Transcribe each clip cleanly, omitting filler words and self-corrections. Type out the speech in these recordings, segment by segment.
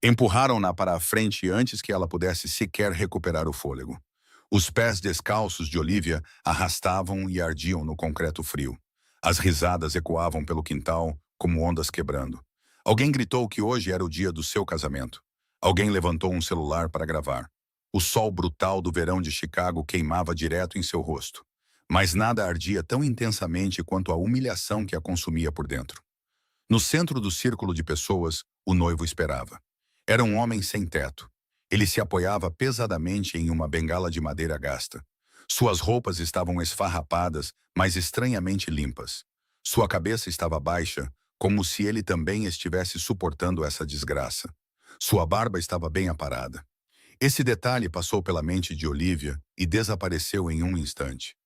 Empurraram-na para a frente antes que ela pudesse sequer recuperar o fôlego. Os pés descalços de Olivia arrastavam e ardiam no concreto frio. As risadas ecoavam pelo quintal como ondas quebrando. Alguém gritou que hoje era o dia do seu casamento. Alguém levantou um celular para gravar. O sol brutal do verão de Chicago queimava direto em seu rosto. Mas nada ardia tão intensamente quanto a humilhação que a consumia por dentro. No centro do círculo de pessoas, o noivo esperava. Era um homem sem teto. Ele se apoiava pesadamente em uma bengala de madeira gasta. Suas roupas estavam esfarrapadas, mas estranhamente limpas. Sua cabeça estava baixa, como se ele também estivesse suportando essa desgraça. Sua barba estava bem aparada. Esse detalhe passou pela mente de Olivia e desapareceu em um instante.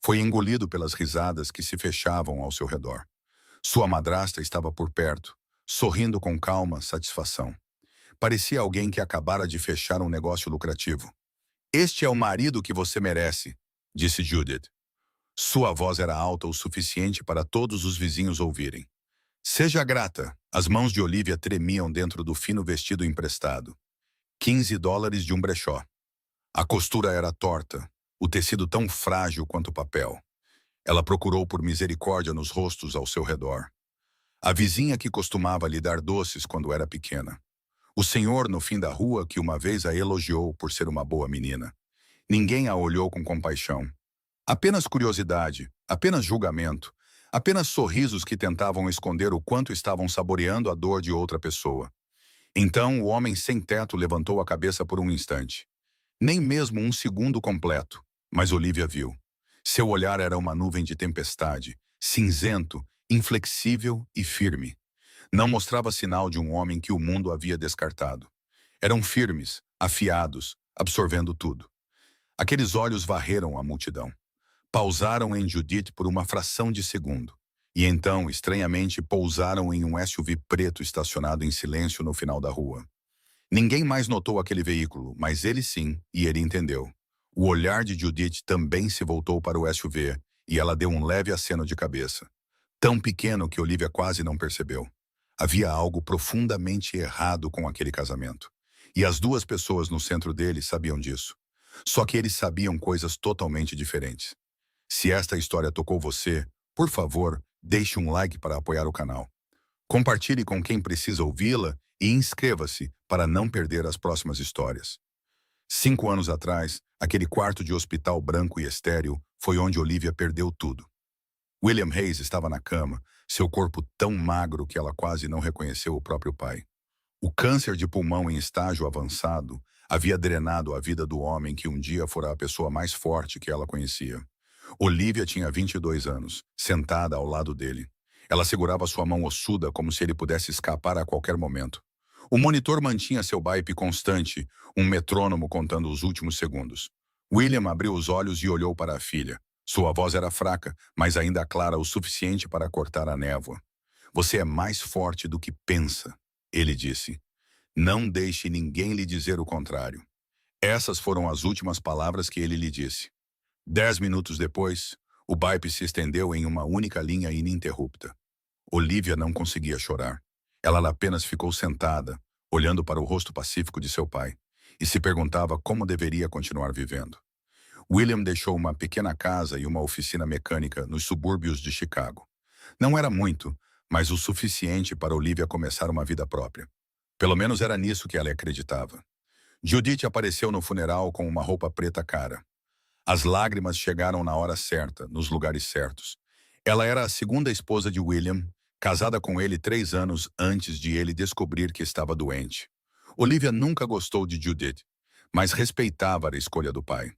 Foi engolido pelas risadas que se fechavam ao seu redor. Sua madrasta estava por perto, sorrindo com calma satisfação. Parecia alguém que acabara de fechar um negócio lucrativo. "Este é o marido que você merece", disse Judith. Sua voz era alta o suficiente para todos os vizinhos ouvirem. "Seja grata." As mãos de Olivia tremiam dentro do fino vestido emprestado. $15 de um brechó. A costura era torta, o tecido tão frágil quanto o papel. Ela procurou por misericórdia nos rostos ao seu redor. A vizinha que costumava lhe dar doces quando era pequena. O senhor no fim da rua que uma vez a elogiou por ser uma boa menina. Ninguém a olhou com compaixão. Apenas curiosidade, apenas julgamento, apenas sorrisos que tentavam esconder o quanto estavam saboreando a dor de outra pessoa. Então o homem sem teto levantou a cabeça por um instante. Nem mesmo um segundo completo, mas Olivia viu. Seu olhar era uma nuvem de tempestade, cinzento, inflexível e firme. Não mostrava sinal de um homem que o mundo havia descartado. Eram firmes, afiados, absorvendo tudo. Aqueles olhos varreram a multidão. Pausaram em Judith por uma fração de segundo. E então, estranhamente, pousaram em um SUV preto estacionado em silêncio no final da rua. Ninguém mais notou aquele veículo, mas ele sim, e ele entendeu. O olhar de Judith também se voltou para o SUV, e ela deu um leve aceno de cabeça. Tão pequeno que Olivia quase não percebeu. Havia algo profundamente errado com aquele casamento. E as duas pessoas no centro dele sabiam disso. Só que eles sabiam coisas totalmente diferentes. Se esta história tocou você, por favor, deixe um like para apoiar o canal. Compartilhe com quem precisa ouvi-la e inscreva-se para não perder as próximas histórias. 5 anos atrás, aquele quarto de hospital branco e estéril foi onde Olivia perdeu tudo. William Hayes estava na cama, seu corpo tão magro que ela quase não reconheceu o próprio pai. O câncer de pulmão em estágio avançado havia drenado a vida do homem que um dia fora a pessoa mais forte que ela conhecia. Olivia tinha 22 anos, sentada ao lado dele. Ela segurava sua mão ossuda como se ele pudesse escapar a qualquer momento. O monitor mantinha seu baipe constante, um metrônomo contando os últimos segundos. William abriu os olhos e olhou para a filha. Sua voz era fraca, mas ainda clara o suficiente para cortar a névoa. "Você é mais forte do que pensa", ele disse. "Não deixe ninguém lhe dizer o contrário." Essas foram as últimas palavras que ele lhe disse. 10 minutos depois, o baipe se estendeu em uma única linha ininterrupta. Olivia não conseguia chorar. Ela apenas ficou sentada, olhando para o rosto pacífico de seu pai, e se perguntava como deveria continuar vivendo. William deixou uma pequena casa e uma oficina mecânica nos subúrbios de Chicago. Não era muito, mas o suficiente para Olivia começar uma vida própria. Pelo menos era nisso que ela acreditava. Judith apareceu no funeral com uma roupa preta cara. As lágrimas chegaram na hora certa, nos lugares certos. Ela era a segunda esposa de William, casada com ele 3 anos antes de ele descobrir que estava doente. Olivia nunca gostou de Judith, mas respeitava a escolha do pai.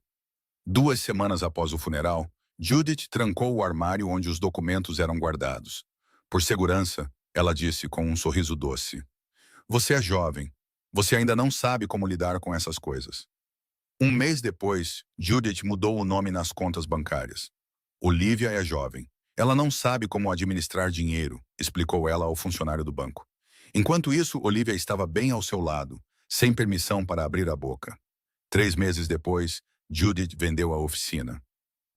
2 semanas após o funeral, Judith trancou o armário onde os documentos eram guardados. Por segurança, ela disse com um sorriso doce: "Você é jovem. Você ainda não sabe como lidar com essas coisas." Um mês depois, Judith mudou o nome nas contas bancárias. "Olivia é jovem. Ela não sabe como administrar dinheiro", explicou ela ao funcionário do banco. Enquanto isso, Olivia estava bem ao seu lado, sem permissão para abrir a boca. 3 meses depois, Judith vendeu a oficina.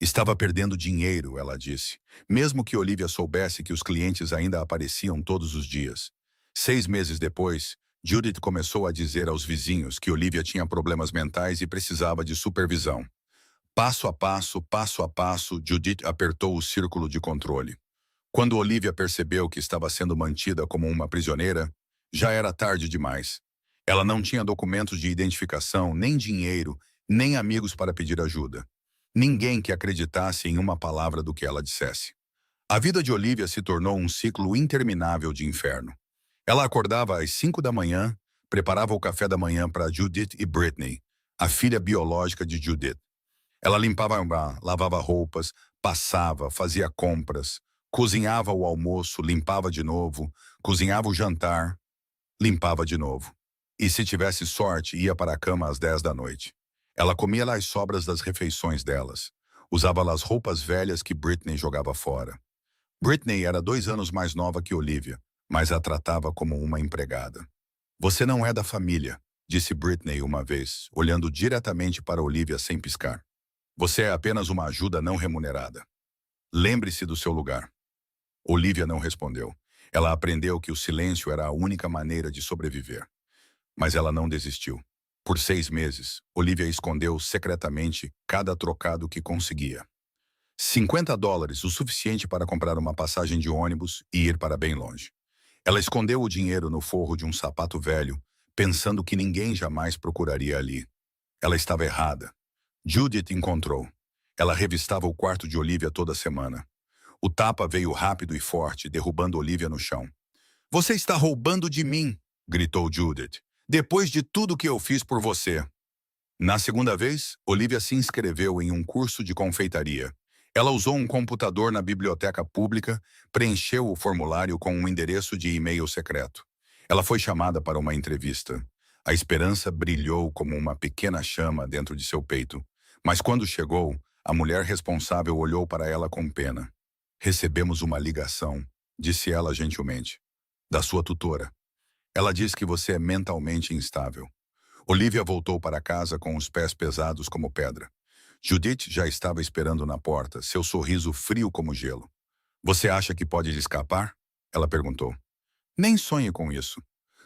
Estava perdendo dinheiro, ela disse, mesmo que Olivia soubesse que os clientes ainda apareciam todos os dias. 6 meses depois, Judith começou a dizer aos vizinhos que Olivia tinha problemas mentais e precisava de supervisão. Passo a passo, Judith apertou o círculo de controle. Quando Olivia percebeu que estava sendo mantida como uma prisioneira, já era tarde demais. Ela não tinha documentos de identificação, nem dinheiro, nem amigos para pedir ajuda. Ninguém que acreditasse em uma palavra do que ela dissesse. A vida de Olivia se tornou um ciclo interminável de inferno. Ela acordava às 5 da manhã, preparava o café da manhã para Judith e Brittany, a filha biológica de Judith. Ela lavava roupas, passava, fazia compras, cozinhava o almoço, limpava de novo, cozinhava o jantar, limpava de novo. E se tivesse sorte, ia para a cama às 10 da noite. Ela comia as sobras das refeições delas. Usava as roupas velhas que Brittany jogava fora. Brittany era 2 anos mais nova que Olivia, mas a tratava como uma empregada. Você não é da família, disse Brittany uma vez, olhando diretamente para Olivia sem piscar. Você é apenas uma ajuda não remunerada. Lembre-se do seu lugar. Olivia não respondeu. Ela aprendeu que o silêncio era a única maneira de sobreviver. Mas ela não desistiu. Por 6 meses, Olivia escondeu secretamente cada trocado que conseguia. $50, o suficiente para comprar uma passagem de ônibus e ir para bem longe. Ela escondeu o dinheiro no forro de um sapato velho, pensando que ninguém jamais procuraria ali. Ela estava errada. Judith encontrou. Ela revistava o quarto de Olivia toda semana. O tapa veio rápido e forte, derrubando Olivia no chão. Você está roubando de mim, gritou Judith. Depois de tudo que eu fiz por você. Na segunda vez, Olivia se inscreveu em um curso de confeitaria. Ela usou um computador na biblioteca pública, preencheu o formulário com um endereço de e-mail secreto. Ela foi chamada para uma entrevista. A esperança brilhou como uma pequena chama dentro de seu peito. Mas quando chegou, a mulher responsável olhou para ela com pena. Recebemos uma ligação, disse ela gentilmente, da sua tutora. Ela diz que você é mentalmente instável. Olivia voltou para casa com os pés pesados como pedra. Judith já estava esperando na porta, seu sorriso frio como gelo. Você acha que pode escapar? Ela perguntou. Nem sonhe com isso.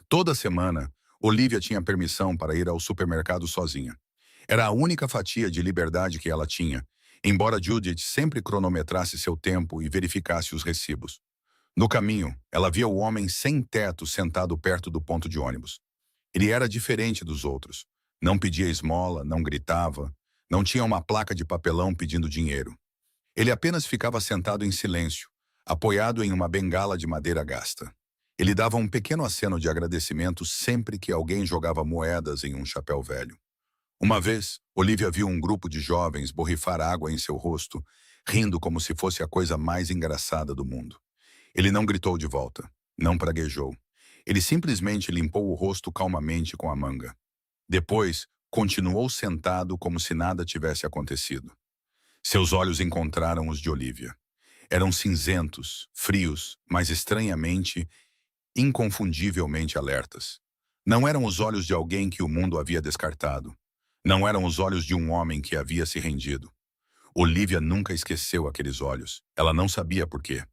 Toda semana, Olivia tinha permissão para ir ao supermercado sozinha. Era a única fatia de liberdade que ela tinha, embora Judith sempre cronometrasse seu tempo e verificasse os recibos. No caminho, ela via o homem sem teto sentado perto do ponto de ônibus. Ele era diferente dos outros. Não pedia esmola, não gritava, não tinha uma placa de papelão pedindo dinheiro. Ele apenas ficava sentado em silêncio, apoiado em uma bengala de madeira gasta. Ele dava um pequeno aceno de agradecimento sempre que alguém jogava moedas em um chapéu velho. Uma vez, Olivia viu um grupo de jovens borrifar água em seu rosto, rindo como se fosse a coisa mais engraçada do mundo. Ele não gritou de volta, não praguejou. Ele simplesmente limpou o rosto calmamente com a manga. Depois, continuou sentado como se nada tivesse acontecido. Seus olhos encontraram os de Olivia. Eram cinzentos, frios, mas estranhamente, inconfundivelmente alertas. Não eram os olhos de alguém que o mundo havia descartado. Não eram os olhos de um homem que havia se rendido. Olivia nunca esqueceu aqueles olhos. Ela não sabia por quê.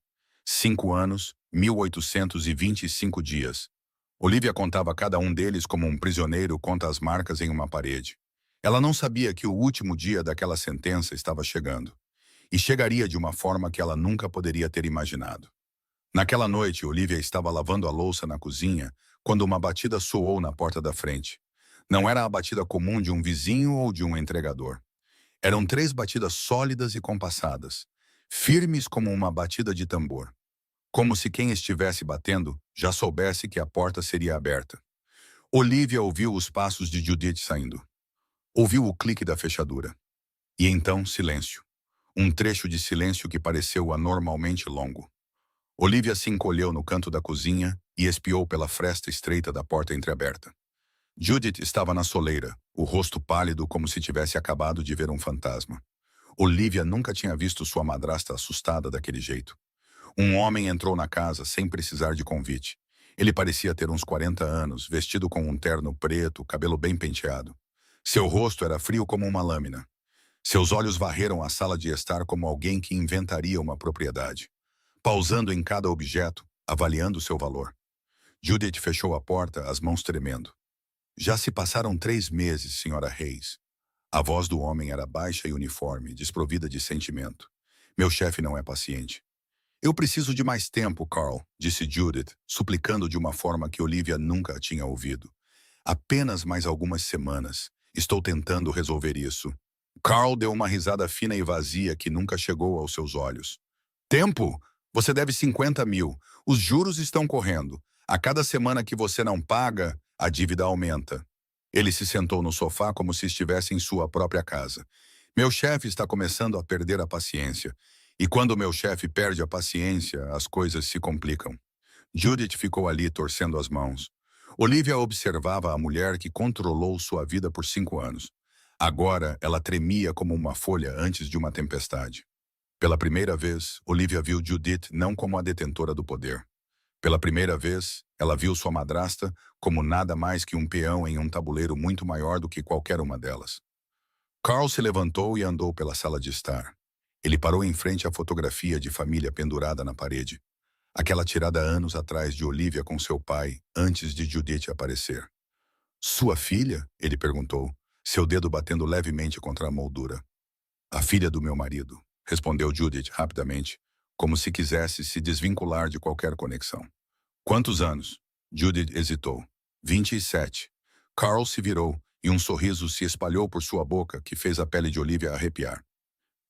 5 anos, 1825 dias. Olivia contava cada um deles como um prisioneiro conta as marcas em uma parede. Ela não sabia que o último dia daquela sentença estava chegando. E chegaria de uma forma que ela nunca poderia ter imaginado. Naquela noite, Olivia estava lavando a louça na cozinha quando uma batida soou na porta da frente. Não era a batida comum de um vizinho ou de um entregador. Eram 3 batidas sólidas e compassadas, firmes como uma batida de tambor. Como se quem estivesse batendo já soubesse que a porta seria aberta. Olivia ouviu os passos de Judith saindo. Ouviu o clique da fechadura. E então, silêncio. Um trecho de silêncio que pareceu anormalmente longo. Olivia se encolheu no canto da cozinha e espiou pela fresta estreita da porta entreaberta. Judith estava na soleira, o rosto pálido como se tivesse acabado de ver um fantasma. Olivia nunca tinha visto sua madrasta assustada daquele jeito. Um homem entrou na casa sem precisar de convite. Ele parecia ter uns 40 anos, vestido com um terno preto, cabelo bem penteado. Seu rosto era frio como uma lâmina. Seus olhos varreram a sala de estar como alguém que inventaria uma propriedade, pausando em cada objeto, avaliando seu valor. Judith fechou a porta, as mãos tremendo. Já se passaram 3 meses, senhora Reis. A voz do homem era baixa e uniforme, desprovida de sentimento. Meu chefe não é paciente. Eu preciso de mais tempo, Carl, disse Judith, suplicando de uma forma que Olivia nunca tinha ouvido. Apenas mais algumas semanas. Estou tentando resolver isso. Carl deu uma risada fina e vazia que nunca chegou aos seus olhos. Tempo? Você deve 50 mil. Os juros estão correndo. A cada semana que você não paga, a dívida aumenta. Ele se sentou no sofá como se estivesse em sua própria casa. Meu chefe está começando a perder a paciência. E quando meu chefe perde a paciência, as coisas se complicam. Judith ficou ali torcendo as mãos. Olivia observava a mulher que controlou sua vida por 5 anos. Agora, ela tremia como uma folha antes de uma tempestade. Pela primeira vez, Olivia viu Judith não como a detentora do poder. Pela primeira vez, ela viu sua madrasta como nada mais que um peão em um tabuleiro muito maior do que qualquer uma delas. Carl se levantou e andou pela sala de estar. Ele parou em frente à fotografia de família pendurada na parede. Aquela tirada anos atrás de Olivia com seu pai, antes de Judith aparecer. Sua filha? Ele perguntou, seu dedo batendo levemente contra a moldura. A filha do meu marido, respondeu Judith rapidamente, como se quisesse se desvincular de qualquer conexão. Quantos anos? Judith hesitou. 27. Carl se virou e um sorriso se espalhou por sua boca que fez a pele de Olivia arrepiar.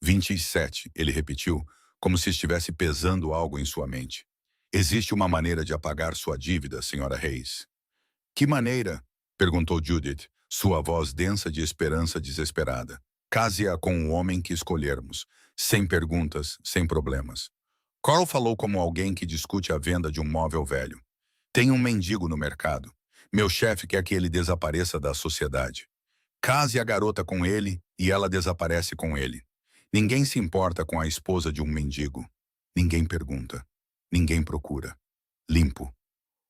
27, ele repetiu, como se estivesse pesando algo em sua mente. Existe uma maneira de apagar sua dívida, senhora Reis. Que maneira? Perguntou Judith, sua voz densa de esperança desesperada. Case-a com o homem que escolhermos, sem perguntas, sem problemas. Carl falou como alguém que discute a venda de um móvel velho. Tem um mendigo no mercado. Meu chefe quer que ele desapareça da sociedade. Case a garota com ele e ela desaparece com ele. Ninguém se importa com a esposa de um mendigo. Ninguém pergunta. Ninguém procura. Limpo.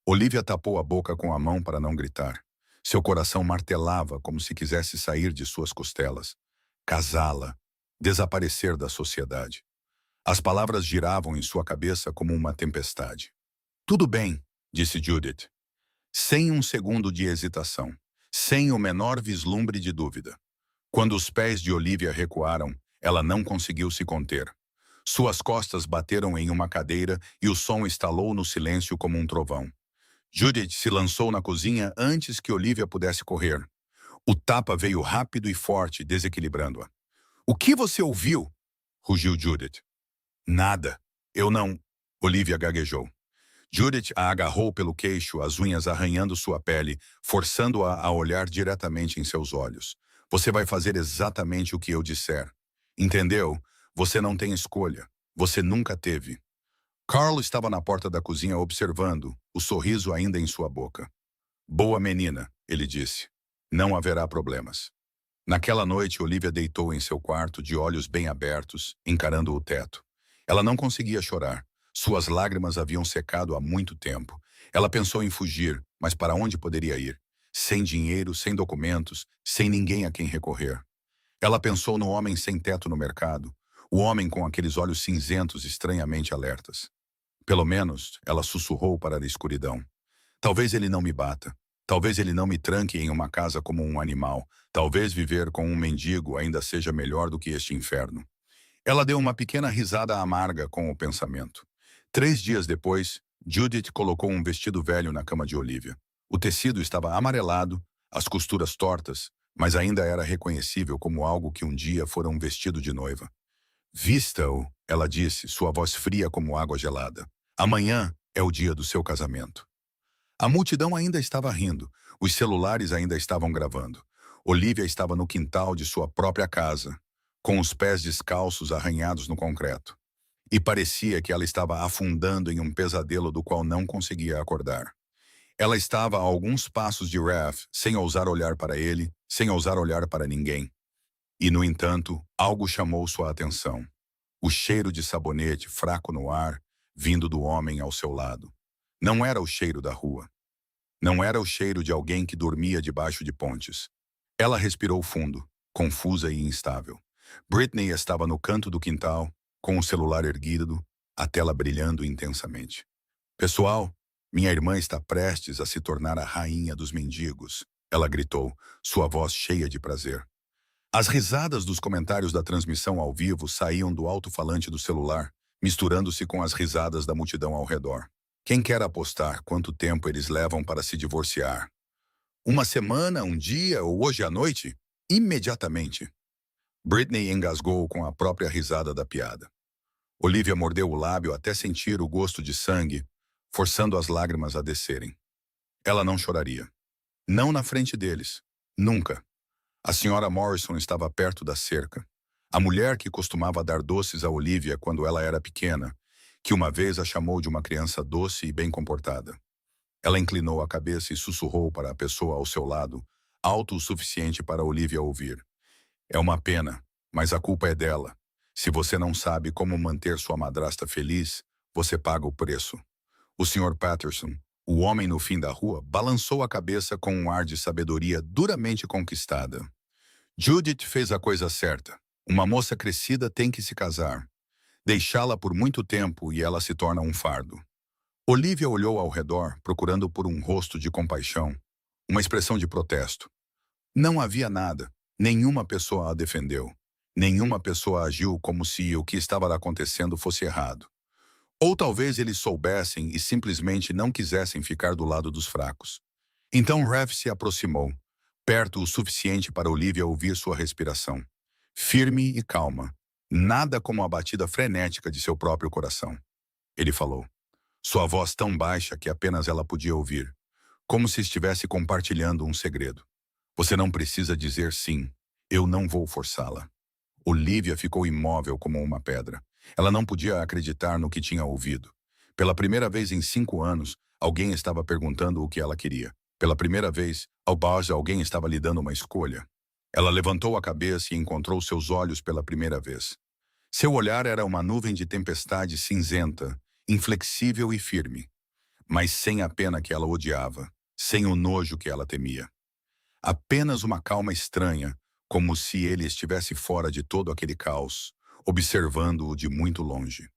Olivia tapou a boca com a mão para não gritar. Seu coração martelava como se quisesse sair de suas costelas. Casá-la. Desaparecer da sociedade. As palavras giravam em sua cabeça como uma tempestade. Tudo bem, disse Judith. Sem um segundo de hesitação. Sem o menor vislumbre de dúvida. Quando os pés de Olivia recuaram, ela não conseguiu se conter. Suas costas bateram em uma cadeira e o som estalou no silêncio como um trovão. Judith se lançou na cozinha antes que Olivia pudesse correr. O tapa veio rápido e forte, desequilibrando-a. O que você ouviu? Rugiu Judith. Nada. Eu não... Olivia gaguejou. Judith a agarrou pelo queixo, as unhas arranhando sua pele, forçando-a a olhar diretamente em seus olhos. Você vai fazer exatamente o que eu disser. Entendeu? Você não tem escolha. Você nunca teve. Carl estava na porta da cozinha observando, o sorriso ainda em sua boca. Boa menina, ele disse. Não haverá problemas. Naquela noite, Olivia deitou em seu quarto, de olhos bem abertos, encarando o teto. Ela não conseguia chorar. Suas lágrimas haviam secado há muito tempo. Ela pensou em fugir, mas para onde poderia ir? Sem dinheiro, sem documentos, sem ninguém a quem recorrer. Ela pensou no homem sem teto no mercado, o homem com aqueles olhos cinzentos estranhamente alertas. Pelo menos, ela sussurrou para a escuridão. Talvez ele não me bata. Talvez ele não me tranque em uma casa como um animal. Talvez viver com um mendigo ainda seja melhor do que este inferno. Ela deu uma pequena risada amarga com o pensamento. 3 dias depois, Judith colocou um vestido velho na cama de Olivia. O tecido estava amarelado, as costuras tortas, mas ainda era reconhecível como algo que um dia fora um vestido de noiva. Vista-o, ela disse, sua voz fria como água gelada. Amanhã é o dia do seu casamento. A multidão ainda estava rindo, os celulares ainda estavam gravando. Olivia estava no quintal de sua própria casa, com os pés descalços arranhados no concreto. E parecia que ela estava afundando em um pesadelo do qual não conseguia acordar. Ela estava a alguns passos de Raph, sem ousar olhar para ele, sem ousar olhar para ninguém. E, no entanto, algo chamou sua atenção. O cheiro de sabonete fraco no ar, vindo do homem ao seu lado. Não era o cheiro da rua. Não era o cheiro de alguém que dormia debaixo de pontes. Ela respirou fundo, confusa e instável. Britney estava no canto do quintal, com o celular erguido, a tela brilhando intensamente. Pessoal, Minha irmã está prestes a se tornar a rainha dos mendigos, ela gritou, sua voz cheia de prazer. As risadas dos comentários da transmissão ao vivo saíam do alto-falante do celular, misturando-se com as risadas da multidão ao redor. Quem quer apostar quanto tempo eles levam para se divorciar? Uma semana, um dia ou hoje à noite? Imediatamente. Britney engasgou com a própria risada da piada. Olivia mordeu o lábio até sentir o gosto de sangue, forçando as lágrimas a descerem. Ela não choraria. Não na frente deles. Nunca. A senhora Morrison estava perto da cerca. A mulher que costumava dar doces a Olivia quando ela era pequena, que uma vez a chamou de uma criança doce e bem comportada. Ela inclinou a cabeça e sussurrou para a pessoa ao seu lado, alto o suficiente para Olivia ouvir. É uma pena, mas a culpa é dela. Se você não sabe como manter sua madrasta feliz, você paga o preço. O Sr. Patterson, o homem no fim da rua, balançou a cabeça com um ar de sabedoria duramente conquistada. Judith fez a coisa certa. Uma moça crescida tem que se casar. Deixá-la por muito tempo e ela se torna um fardo. Olivia olhou ao redor, procurando por um rosto de compaixão, uma expressão de protesto. Não havia nada. Nenhuma pessoa a defendeu. Nenhuma pessoa agiu como se o que estava acontecendo fosse errado. Ou talvez eles soubessem e simplesmente não quisessem ficar do lado dos fracos. Então Rev se aproximou, perto o suficiente para Olivia ouvir sua respiração. Firme e calma, nada como a batida frenética de seu próprio coração. Ele falou, sua voz tão baixa que apenas ela podia ouvir, como se estivesse compartilhando um segredo. Você não precisa dizer sim, eu não vou forçá-la. Olivia ficou imóvel como uma pedra. Ela não podia acreditar no que tinha ouvido. Pela primeira vez em 5 anos, alguém estava perguntando o que ela queria. Pela primeira vez, ao Bars, alguém estava lhe dando uma escolha. Ela levantou a cabeça e encontrou seus olhos pela primeira vez. Seu olhar era uma nuvem de tempestade cinzenta, inflexível e firme, mas sem a pena que ela odiava, sem o nojo que ela temia. Apenas uma calma estranha, como se ele estivesse fora de todo aquele caos, observando-o de muito longe.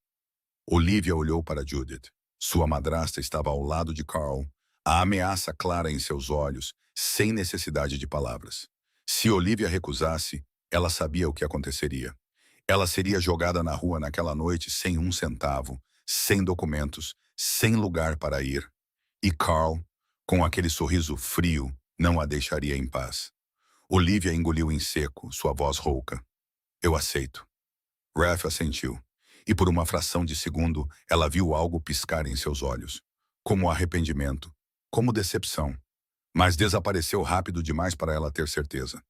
Olivia olhou para Judith. Sua madrasta estava ao lado de Carl, a ameaça clara em seus olhos, sem necessidade de palavras. Se Olivia recusasse, ela sabia o que aconteceria. Ela seria jogada na rua naquela noite sem um centavo, sem documentos, sem lugar para ir. E Carl, com aquele sorriso frio, não a deixaria em paz. Olivia engoliu em seco, sua voz rouca. Eu aceito. Ralph assentiu, e por uma fração de segundo ela viu algo piscar em seus olhos. Como arrependimento, como decepção. Mas desapareceu rápido demais para ela ter certeza.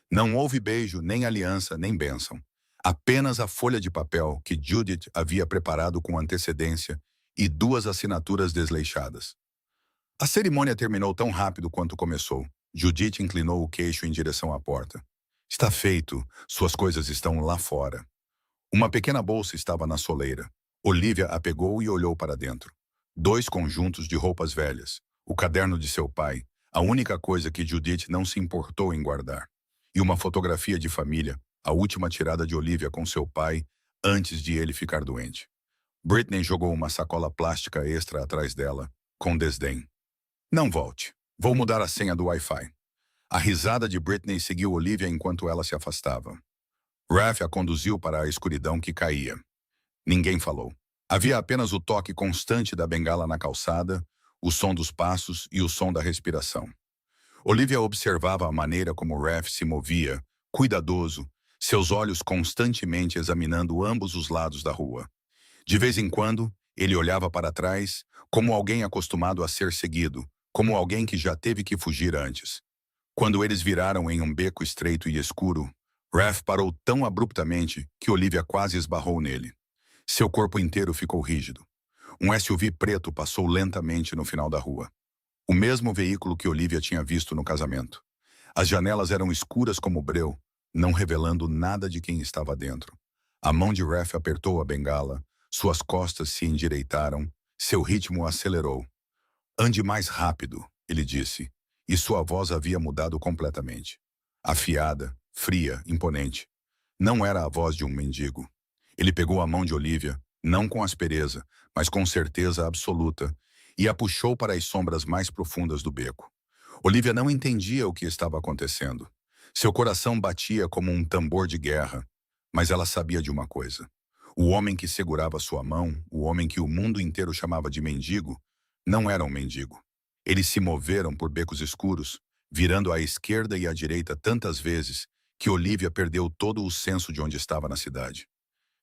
Não houve beijo, nem aliança, nem bênção. Apenas a folha de papel que Judith havia preparado com antecedência e 2 assinaturas desleixadas. A cerimônia terminou tão rápido quanto começou. Judith inclinou o queixo em direção à porta. Está feito, suas coisas estão lá fora. Uma pequena bolsa estava na soleira. Olivia a pegou e olhou para dentro. 2 conjuntos de roupas velhas, o caderno de seu pai, a única coisa que Judith não se importou em guardar, e uma fotografia de família, a última tirada de Olivia com seu pai, antes de ele ficar doente. Britney jogou uma sacola plástica extra atrás dela, com desdém. Não volte. Vou mudar a senha do Wi-Fi. A risada de Britney seguiu Olivia enquanto ela se afastava. Ralph a conduziu para a escuridão que caía. Ninguém falou. Havia apenas o toque constante da bengala na calçada, o som dos passos e o som da respiração. Olivia observava a maneira como Ralph se movia, cuidadoso, seus olhos constantemente examinando ambos os lados da rua. De vez em quando, ele olhava para trás, como alguém acostumado a ser seguido, como alguém que já teve que fugir antes. Quando eles viraram em um beco estreito e escuro, Ralph parou tão abruptamente que Olivia quase esbarrou nele. Seu corpo inteiro ficou rígido. Um SUV preto passou lentamente no final da rua. O mesmo veículo que Olivia tinha visto no casamento. As janelas eram escuras como breu, não revelando nada de quem estava dentro. A mão de Ralph apertou a bengala, suas costas se endireitaram, seu ritmo acelerou. Ande mais rápido, ele disse, e sua voz havia mudado completamente. Afiada, fria, imponente. Não era a voz de um mendigo. Ele pegou a mão de Olivia, não com aspereza, mas com certeza absoluta, e a puxou para as sombras mais profundas do beco. Olivia não entendia o que estava acontecendo. Seu coração batia como um tambor de guerra, mas ela sabia de uma coisa. O homem que segurava sua mão, o homem que o mundo inteiro chamava de mendigo, não era um mendigo. Eles se moveram por becos escuros, virando à esquerda e à direita tantas vezes que Olivia perdeu todo o senso de onde estava na cidade.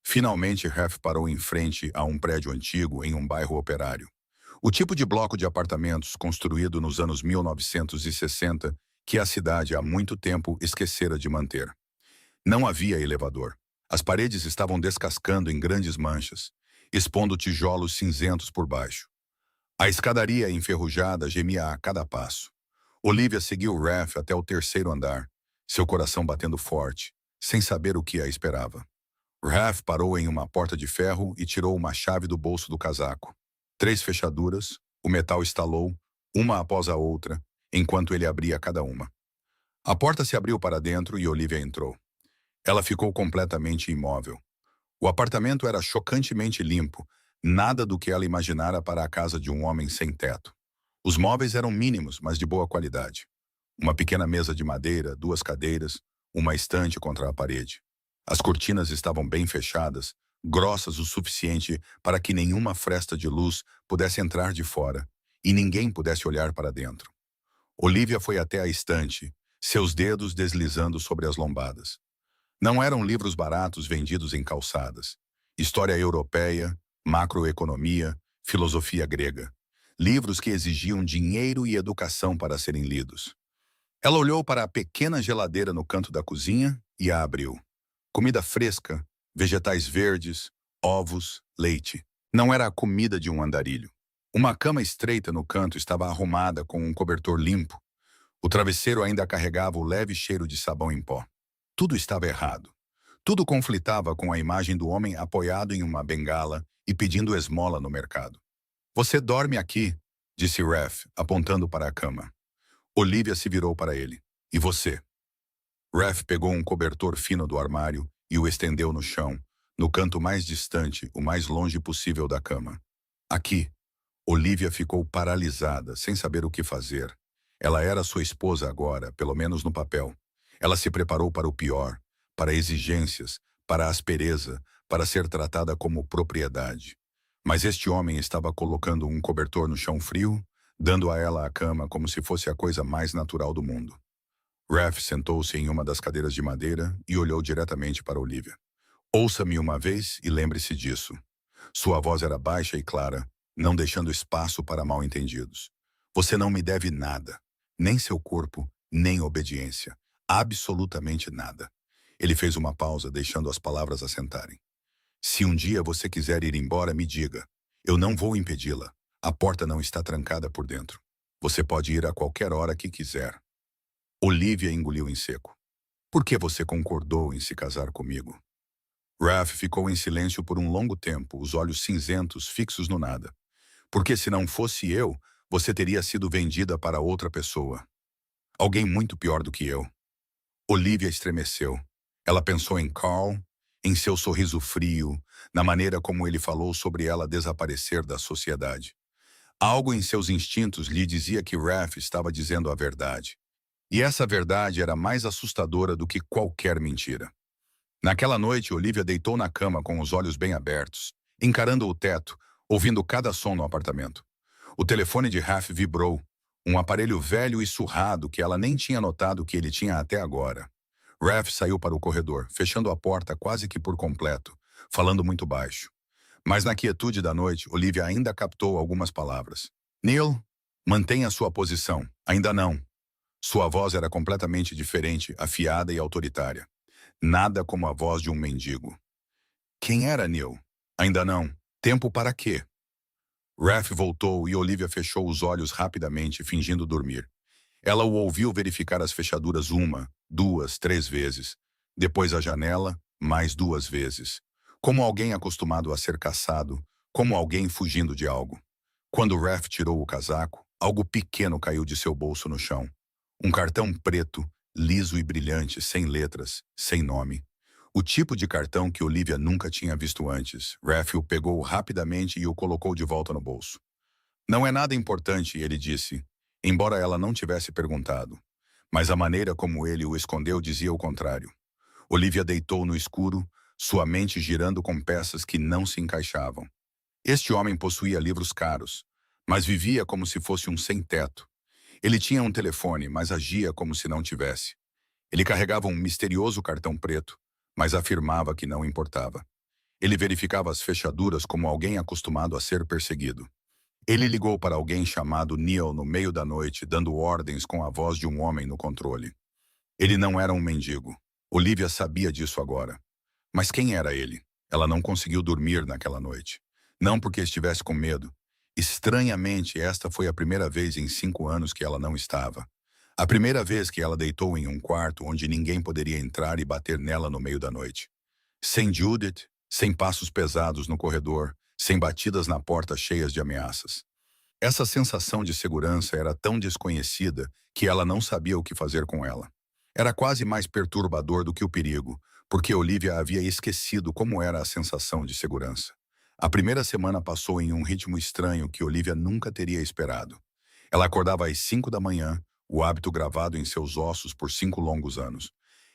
Finalmente, Ref parou em frente a um prédio antigo em um bairro operário. O tipo de bloco de apartamentos construído nos anos 1960 que a cidade há muito tempo esquecera de manter. Não havia elevador. As paredes estavam descascando em grandes manchas, expondo tijolos cinzentos por baixo. A escadaria enferrujada gemia a cada passo. Olivia seguiu Ref até o terceiro andar, seu coração batendo forte, sem saber o que a esperava. Raf parou em uma porta de ferro e tirou uma chave do bolso do casaco. 3 fechaduras, o metal estalou, uma após a outra, enquanto ele abria cada uma. A porta se abriu para dentro e Olivia entrou. Ela ficou completamente imóvel. O apartamento era chocantemente limpo, nada do que ela imaginara para a casa de um homem sem teto. Os móveis eram mínimos, mas de boa qualidade. Uma pequena mesa de madeira, 2 cadeiras, uma estante contra a parede. As cortinas estavam bem fechadas, grossas o suficiente para que nenhuma fresta de luz pudesse entrar de fora e ninguém pudesse olhar para dentro. Olivia foi até a estante, seus dedos deslizando sobre as lombadas. Não eram livros baratos vendidos em calçadas. História europeia, macroeconomia, filosofia grega. Livros que exigiam dinheiro e educação para serem lidos. Ela olhou para a pequena geladeira no canto da cozinha e a abriu. Comida fresca, vegetais verdes, ovos, leite. Não era a comida de um andarilho. Uma cama estreita no canto estava arrumada com um cobertor limpo. O travesseiro ainda carregava o leve cheiro de sabão em pó. Tudo estava errado. Tudo conflitava com a imagem do homem apoiado em uma bengala e pedindo esmola no mercado. "Você dorme aqui", disse Ref, apontando para a cama. Olivia se virou para ele. "E você?" Ref pegou um cobertor fino do armário e o estendeu no chão, no canto mais distante, o mais longe possível da cama. Aqui. Olivia ficou paralisada, sem saber o que fazer. Ela era sua esposa agora, pelo menos no papel. Ela se preparou para o pior, para exigências, para aspereza, para ser tratada como propriedade. Mas este homem estava colocando um cobertor no chão frio, dando a ela a cama como se fosse a coisa mais natural do mundo. Ref sentou-se em uma das cadeiras de madeira e olhou diretamente para Olivia. "Ouça-me uma vez e lembre-se disso." Sua voz era baixa e clara, não deixando espaço para mal-entendidos. "Você não me deve nada, nem seu corpo, nem obediência. Absolutamente nada." Ele fez uma pausa, deixando as palavras assentarem. "Se um dia você quiser ir embora, me diga. Eu não vou impedi-la. A porta não está trancada por dentro. Você pode ir a qualquer hora que quiser." Olivia engoliu em seco. "Por que você concordou em se casar comigo?" Raf ficou em silêncio por um longo tempo, os olhos cinzentos fixos no nada. "Porque se não fosse eu, você teria sido vendida para outra pessoa. Alguém muito pior do que eu." Olivia estremeceu. Ela pensou em Carl, em seu sorriso frio, na maneira como ele falou sobre ela desaparecer da sociedade. Algo em seus instintos lhe dizia que Raf estava dizendo a verdade. E essa verdade era mais assustadora do que qualquer mentira. Naquela noite, Olivia deitou na cama com os olhos bem abertos, encarando o teto, ouvindo cada som no apartamento. O telefone de Raf vibrou, um aparelho velho e surrado que ela nem tinha notado que ele tinha até agora. Raf saiu para o corredor, fechando a porta quase que por completo, falando muito baixo. Mas na quietude da noite, Olivia ainda captou algumas palavras. "Neil, mantenha sua posição. Ainda não." Sua voz era completamente diferente, afiada e autoritária. Nada como a voz de um mendigo. "Quem era Neil?" "Ainda não." "Tempo para quê?" Raf voltou e Olivia fechou os olhos rapidamente, fingindo dormir. Ela o ouviu verificar as fechaduras 1, 2, 3 vezes. Depois a janela, mais 2 vezes. Como alguém acostumado a ser caçado, como alguém fugindo de algo. Quando Raf tirou o casaco, algo pequeno caiu de seu bolso no chão. Um cartão preto, liso e brilhante, sem letras, sem nome. O tipo de cartão que Olivia nunca tinha visto antes. Raf o pegou rapidamente e o colocou de volta no bolso. Não é nada importante, ele disse, embora ela não tivesse perguntado. Mas a maneira como ele o escondeu dizia o contrário. Olivia deitou no escuro, sua mente girando com peças que não se encaixavam. Este homem possuía livros caros, mas vivia como se fosse um sem-teto. Ele tinha um telefone, mas agia como se não tivesse. Ele carregava um misterioso cartão preto, mas afirmava que não importava. Ele verificava as fechaduras como alguém acostumado a ser perseguido. Ele ligou para alguém chamado Neil no meio da noite, dando ordens com a voz de um homem no controle. Ele não era um mendigo. Olivia sabia disso agora. Mas quem era ele? Ela não conseguiu dormir naquela noite. Não porque estivesse com medo. Estranhamente, esta foi a primeira vez em 5 anos que ela não estava. A primeira vez que ela deitou em um quarto onde ninguém poderia entrar e bater nela no meio da noite. Sem Judith, sem passos pesados no corredor, sem batidas na porta cheias de ameaças. Essa sensação de segurança era tão desconhecida que ela não sabia o que fazer com ela. Era quase mais perturbador do que o perigo, porque Olivia havia esquecido como era a sensação de segurança. A primeira semana passou em um ritmo estranho que Olivia nunca teria esperado. Ela acordava às 5 da manhã, o hábito gravado em seus ossos por 5 longos anos.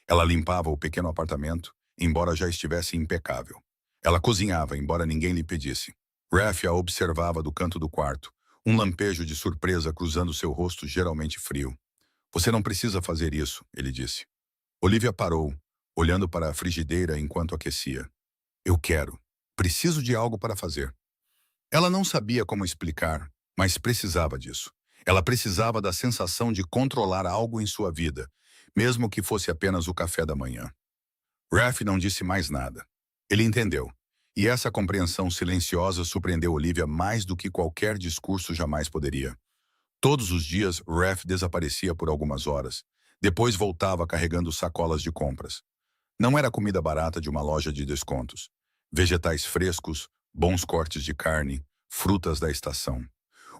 Ela limpava o pequeno apartamento, embora já estivesse impecável. Ela cozinhava, embora ninguém lhe pedisse. Raf a observava do canto do quarto, um lampejo de surpresa cruzando seu rosto geralmente frio. Você não precisa fazer isso, ele disse. Olivia parou, olhando para a frigideira enquanto aquecia. Eu quero. Preciso de algo para fazer. Ela não sabia como explicar, mas precisava disso. Ela precisava da sensação de controlar algo em sua vida, mesmo que fosse apenas o café da manhã. Raf não disse mais nada. Ele entendeu. E essa compreensão silenciosa surpreendeu Olivia mais do que qualquer discurso jamais poderia. Todos os dias, Raf desaparecia por algumas horas. Depois voltava carregando sacolas de compras. Não era comida barata de uma loja de descontos. Vegetais frescos, bons cortes de carne, frutas da estação.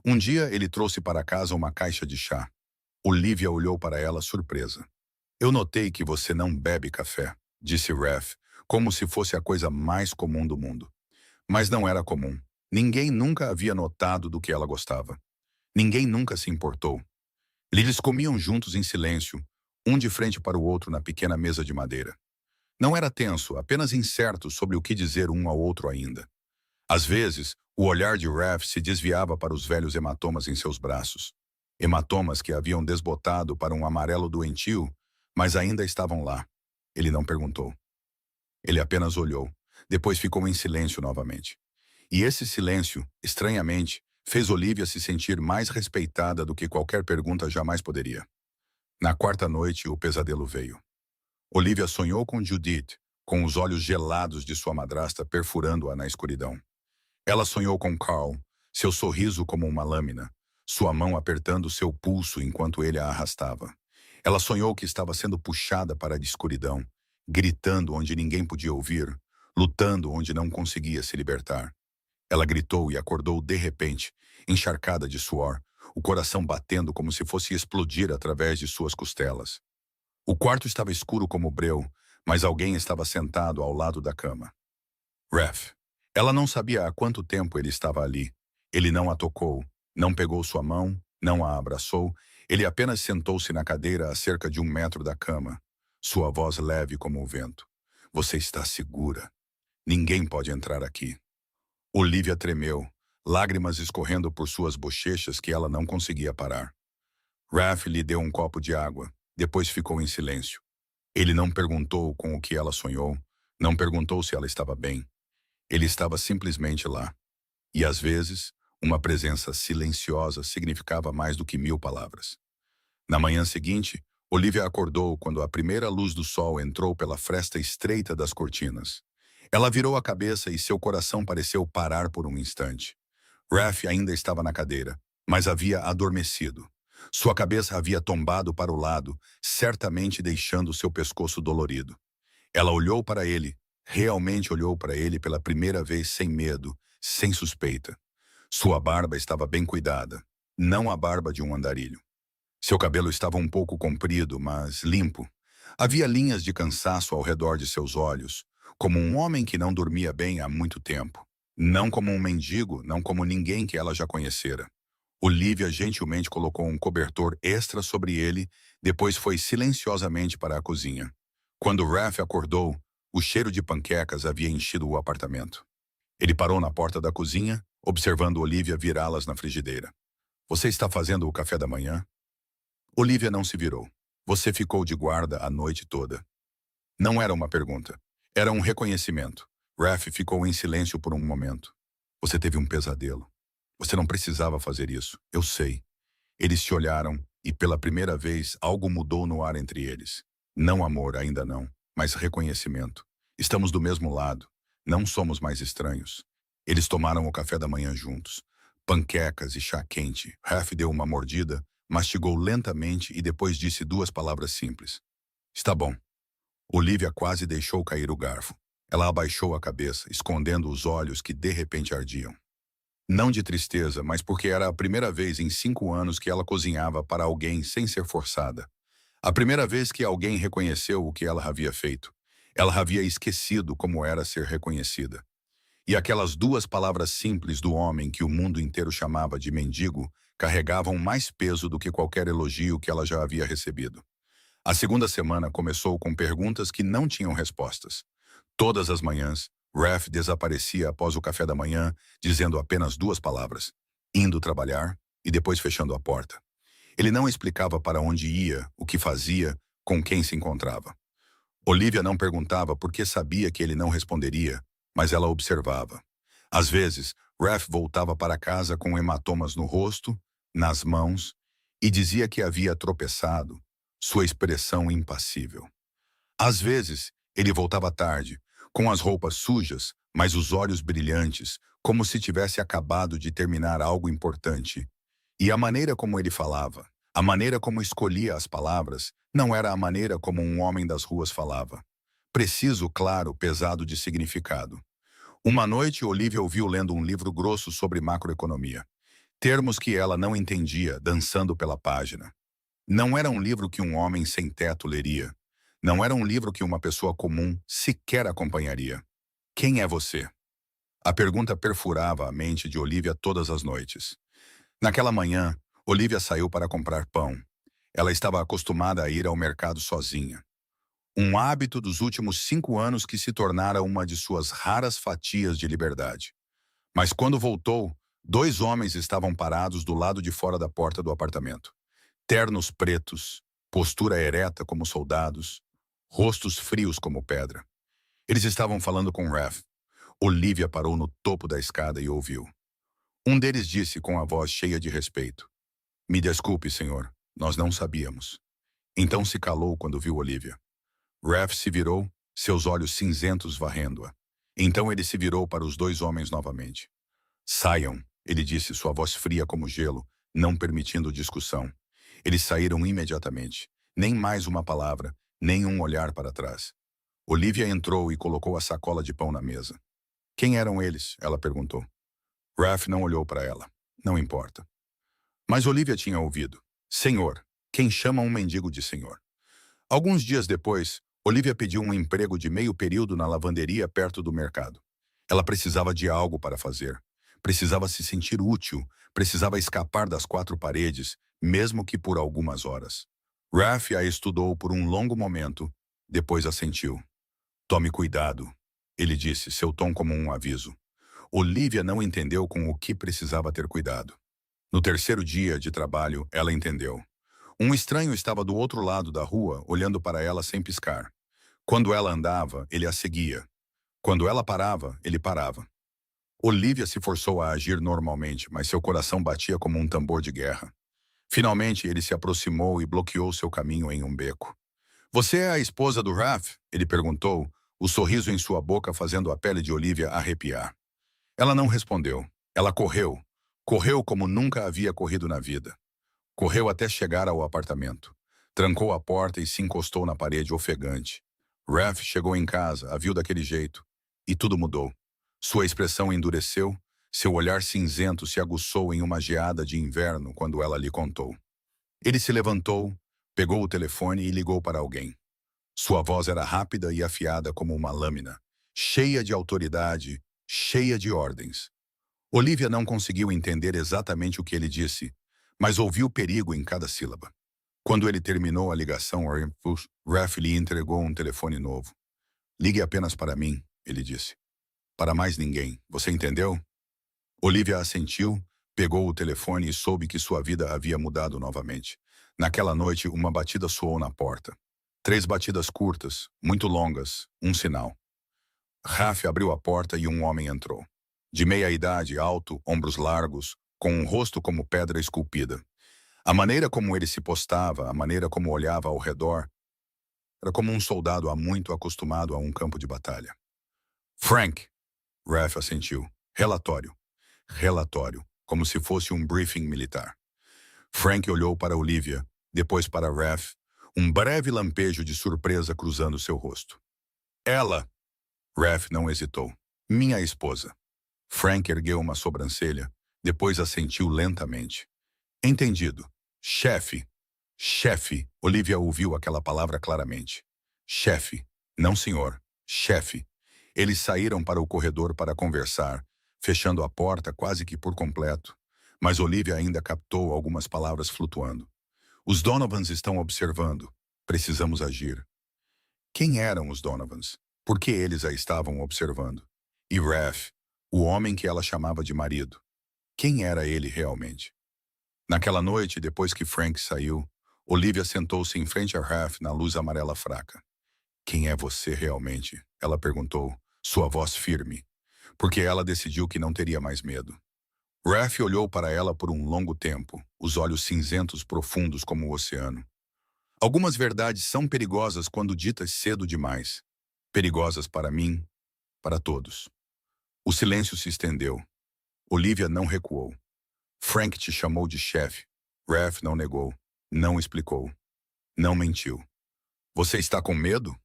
Um dia, ele trouxe para casa uma caixa de chá. Olivia olhou para ela surpresa. Eu notei que você não bebe café, disse Raf, como se fosse a coisa mais comum do mundo. Mas não era comum. Ninguém nunca havia notado do que ela gostava. Ninguém nunca se importou. Eles comiam juntos em silêncio, um de frente para o outro na pequena mesa de madeira. Não era tenso, apenas incerto sobre o que dizer um ao outro ainda. Às vezes, o olhar de Raf se desviava para os velhos hematomas em seus braços. Hematomas que haviam desbotado para um amarelo doentio, mas ainda estavam lá. Ele não perguntou. Ele apenas olhou, depois ficou em silêncio novamente. E esse silêncio, estranhamente, fez Olivia se sentir mais respeitada do que qualquer pergunta jamais poderia. Na quarta noite, o pesadelo veio. Olivia sonhou com Judith, com os olhos gelados de sua madrasta perfurando-a na escuridão. Ela sonhou com Carl, seu sorriso como uma lâmina, sua mão apertando seu pulso enquanto ele a arrastava. Ela sonhou que estava sendo puxada para a escuridão, gritando onde ninguém podia ouvir, lutando onde não conseguia se libertar. Ela gritou e acordou de repente, encharcada de suor, o coração batendo como se fosse explodir através de suas costelas. O quarto estava escuro como breu, mas alguém estava sentado ao lado da cama. Raf. Ela não sabia há quanto tempo ele estava ali. Ele não a tocou, não pegou sua mão, não a abraçou. Ele apenas sentou-se na cadeira a cerca de 1 metro da cama. Sua voz leve como o vento. Você está segura. Ninguém pode entrar aqui. Olivia tremeu, lágrimas escorrendo por suas bochechas que ela não conseguia parar. Raf lhe deu um copo de água, depois ficou em silêncio. Ele não perguntou com o que ela sonhou, não perguntou se ela estava bem. Ele estava simplesmente lá. E às vezes, uma presença silenciosa significava mais do que 1000 palavras. Na manhã seguinte, Olivia acordou quando a primeira luz do sol entrou pela fresta estreita das cortinas. Ela virou a cabeça e seu coração pareceu parar por um instante. Raf ainda estava na cadeira, mas havia adormecido. Sua cabeça havia tombado para o lado, certamente deixando seu pescoço dolorido. Ela olhou para ele, realmente olhou para ele pela primeira vez sem medo, sem suspeita. Sua barba estava bem cuidada, não a barba de um andarilho. Seu cabelo estava um pouco comprido, mas limpo. Havia linhas de cansaço ao redor de seus olhos, como um homem que não dormia bem há muito tempo. Não como um mendigo, não como ninguém que ela já conhecera. Olivia gentilmente colocou um cobertor extra sobre ele, depois foi silenciosamente para a cozinha. Quando Ralph acordou, o cheiro de panquecas havia enchido o apartamento. Ele parou na porta da cozinha, observando Olivia virá-las na frigideira. Você está fazendo o café da manhã? Olivia não se virou. Você ficou de guarda a noite toda. Não era uma pergunta. Era um reconhecimento. Ralph ficou em silêncio por um momento. Você teve um pesadelo. Você não precisava fazer isso. Eu sei. Eles se olharam e, pela primeira vez, algo mudou no ar entre eles. Não amor, ainda não, mas reconhecimento. Estamos do mesmo lado. Não somos mais estranhos. Eles tomaram o café da manhã juntos. Panquecas e chá quente. Ralph deu uma mordida, mastigou lentamente e depois disse duas palavras simples. Está bom. Olivia quase deixou cair o garfo. Ela abaixou a cabeça, escondendo os olhos que de repente ardiam. Não de tristeza, mas porque era a primeira vez em 5 anos que ela cozinhava para alguém sem ser forçada. A primeira vez que alguém reconheceu o que ela havia feito. Ela havia esquecido como era ser reconhecida. E aquelas duas palavras simples do homem que o mundo inteiro chamava de mendigo carregavam mais peso do que qualquer elogio que ela já havia recebido. A segunda semana começou com perguntas que não tinham respostas. Todas as manhãs, Ralph desaparecia após o café da manhã, dizendo apenas duas palavras, indo trabalhar e depois fechando a porta. Ele não explicava para onde ia, o que fazia, com quem se encontrava. Olivia não perguntava porque sabia que ele não responderia, mas ela observava. Às vezes, Ralph voltava para casa com hematomas no rosto, nas mãos, e dizia que havia tropeçado, sua expressão impassível. Às vezes, ele voltava tarde, com as roupas sujas, mas os olhos brilhantes, como se tivesse acabado de terminar algo importante. E a maneira como ele falava, a maneira como escolhia as palavras, não era a maneira como um homem das ruas falava. Preciso, claro, pesado de significado. Uma noite, Olivia ouviu lendo um livro grosso sobre macroeconomia. Termos que ela não entendia, dançando pela página. Não era um livro que um homem sem teto leria. Não era um livro que uma pessoa comum sequer acompanharia. Quem é você? A pergunta perfurava a mente de Olivia todas as noites. Naquela manhã, Olivia saiu para comprar pão. Ela estava acostumada a ir ao mercado sozinha. Um hábito dos últimos 5 anos que se tornara uma de suas raras fatias de liberdade. Mas quando voltou, 2 homens estavam parados do lado de fora da porta do apartamento. Ternos pretos, postura ereta como soldados, rostos frios como pedra. Eles estavam falando com Ralph. Olivia parou no topo da escada e ouviu. Um deles disse com a voz cheia de respeito. Me desculpe, senhor, nós não sabíamos. Então se calou quando viu Olivia. Ralph se virou, seus olhos cinzentos varrendo-a. Então ele se virou para os 2 homens novamente. Saiam, ele disse, sua voz fria como gelo, não permitindo discussão. Eles saíram imediatamente. Nem mais uma palavra, nem um olhar para trás. Olivia entrou e colocou a sacola de pão na mesa. Quem eram eles? Ela perguntou. Ralph não olhou para ela. Não importa. Mas Olivia tinha ouvido. Senhor. Quem chama um mendigo de senhor? Alguns dias depois, Olivia pediu um emprego de meio período na lavanderia perto do mercado. Ela precisava de algo para fazer. Precisava se sentir útil. Precisava escapar das 4 paredes, mesmo que por algumas horas. Ralph a estudou por um longo momento, depois assentiu. Tome cuidado, ele disse, seu tom como um aviso. Olivia não entendeu com o que precisava ter cuidado. No terceiro dia de trabalho, ela entendeu. Um estranho estava do outro lado da rua, olhando para ela sem piscar. Quando ela andava, ele a seguia. Quando ela parava, ele parava. Olivia se forçou a agir normalmente, mas seu coração batia como um tambor de guerra. Finalmente, ele se aproximou e bloqueou seu caminho em um beco. Você é a esposa do Ralph? Ele perguntou, o sorriso em sua boca fazendo a pele de Olivia arrepiar. Ela não respondeu. Ela correu. Correu como nunca havia corrido na vida. Correu até chegar ao apartamento. Trancou a porta e se encostou na parede ofegante. Ralph chegou em casa, a viu daquele jeito. E tudo mudou. Sua expressão endureceu, seu olhar cinzento se aguçou em uma geada de inverno quando ela lhe contou. Ele se levantou, pegou o telefone e ligou para alguém. Sua voz era rápida e afiada como uma lâmina, cheia de autoridade, cheia de ordens. Olivia não conseguiu entender exatamente o que ele disse, mas ouviu perigo em cada sílaba. Quando ele terminou a ligação, Raf lhe entregou um telefone novo. Ligue apenas para mim, ele disse. Para mais ninguém, você entendeu? Olivia assentiu, pegou o telefone e soube que sua vida havia mudado novamente. Naquela noite, uma batida soou na porta. 3 batidas curtas, muito longas, um sinal. Raf abriu a porta e um homem entrou. De meia idade, alto, ombros largos, com um rosto como pedra esculpida. A maneira como ele se postava, a maneira como olhava ao redor, era como um soldado há muito acostumado a um campo de batalha. Frank, Raf assentiu. Relatório. Relatório, como se fosse um briefing militar. Frank olhou para Olivia, depois para Raf, um breve lampejo de surpresa cruzando seu rosto. Ela! Raf não hesitou. Minha esposa. Frank ergueu uma sobrancelha, depois assentiu lentamente. Entendido. Chefe. Chefe. Olivia ouviu aquela palavra claramente. Chefe. Não, senhor. Chefe. Eles saíram para o corredor para conversar, fechando a porta quase que por completo. Mas Olivia ainda captou algumas palavras flutuando. Os Donovans estão observando. Precisamos agir. Quem eram os Donovans? Por que eles a estavam observando? E Raf, o homem que ela chamava de marido. Quem era ele realmente? Naquela noite, depois que Frank saiu, Olivia sentou-se em frente a Raf na luz amarela fraca. Quem é você realmente? Ela perguntou, sua voz firme, porque ela decidiu que não teria mais medo. Raf olhou para ela por um longo tempo, os olhos cinzentos profundos como o oceano. Algumas verdades são perigosas quando ditas cedo demais. Perigosas para mim, para todos. O silêncio se estendeu. Olivia não recuou. Frank te chamou de chefe. Raf não negou, não explicou, não mentiu. Você está com medo?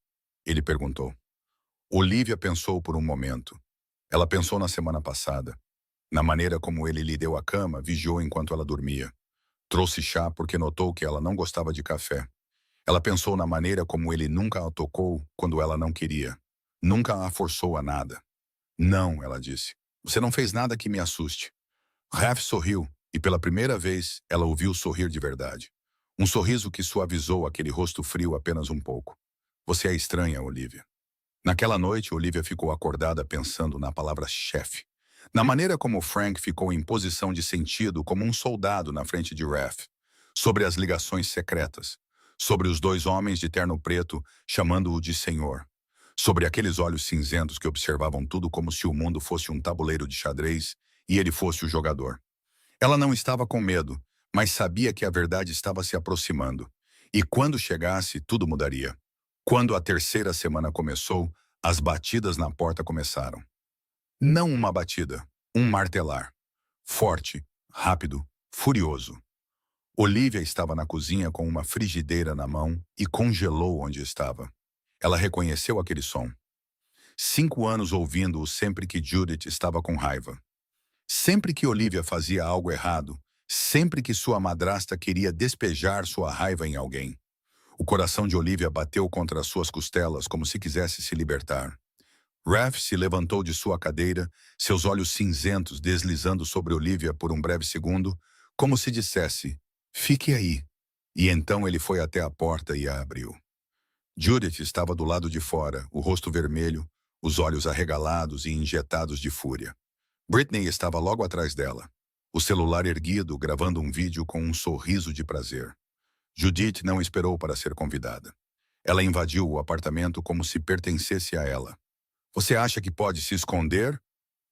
Ele perguntou. Olivia pensou por um momento. Ela pensou na semana passada. Na maneira como ele lhe deu a cama, vigiou enquanto ela dormia. Trouxe chá porque notou que ela não gostava de café. Ela pensou na maneira como ele nunca a tocou quando ela não queria. Nunca a forçou a nada. Não, ela disse. Você não fez nada que me assuste. Raf sorriu, e pela primeira vez ela ouviu sorrir de verdade. Um sorriso que suavizou aquele rosto frio apenas um pouco. Você é estranha, Olivia. Naquela noite, Olivia ficou acordada pensando na palavra chefe. Na maneira como Frank ficou em posição de sentido como um soldado na frente de Raf. Sobre as ligações secretas. Sobre os 2 homens de terno preto chamando-o de senhor. Sobre aqueles olhos cinzentos que observavam tudo como se o mundo fosse um tabuleiro de xadrez e ele fosse o jogador. Ela não estava com medo, mas sabia que a verdade estava se aproximando. E quando chegasse, tudo mudaria. Quando a 3ª semana começou, as batidas na porta começaram. Não uma batida, um martelar. Forte, rápido, furioso. Olivia estava na cozinha com uma frigideira na mão e congelou onde estava. Ela reconheceu aquele som. 5 anos ouvindo-o sempre que Judith estava com raiva. Sempre que Olivia fazia algo errado, sempre que sua madrasta queria despejar sua raiva em alguém. O coração de Olivia bateu contra suas costelas como se quisesse se libertar. Raf se levantou de sua cadeira, seus olhos cinzentos deslizando sobre Olivia por um breve segundo, como se dissesse, fique aí. E então ele foi até a porta e a abriu. Judith estava do lado de fora, o rosto vermelho, os olhos arregalados e injetados de fúria. Britney estava logo atrás dela, o celular erguido, gravando um vídeo com um sorriso de prazer. Judith não esperou para ser convidada. Ela invadiu o apartamento como se pertencesse a ela. Você acha que pode se esconder?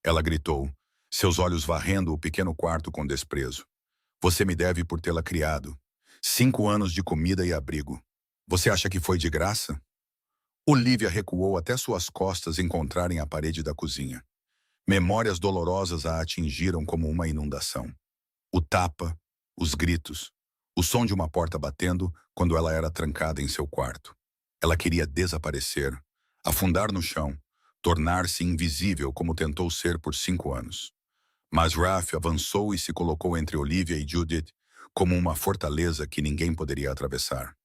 Ela gritou, seus olhos varrendo o pequeno quarto com desprezo. Você me deve por tê-la criado. 5 anos de comida e abrigo. Você acha que foi de graça? Olivia recuou até suas costas encontrarem a parede da cozinha. Memórias dolorosas a atingiram como uma inundação. O tapa, os gritos, o som de uma porta batendo quando ela era trancada em seu quarto. Ela queria desaparecer, afundar no chão, tornar-se invisível como tentou ser por 5 anos. Mas Raf avançou e se colocou entre Olivia e Judith como uma fortaleza que ninguém poderia atravessar.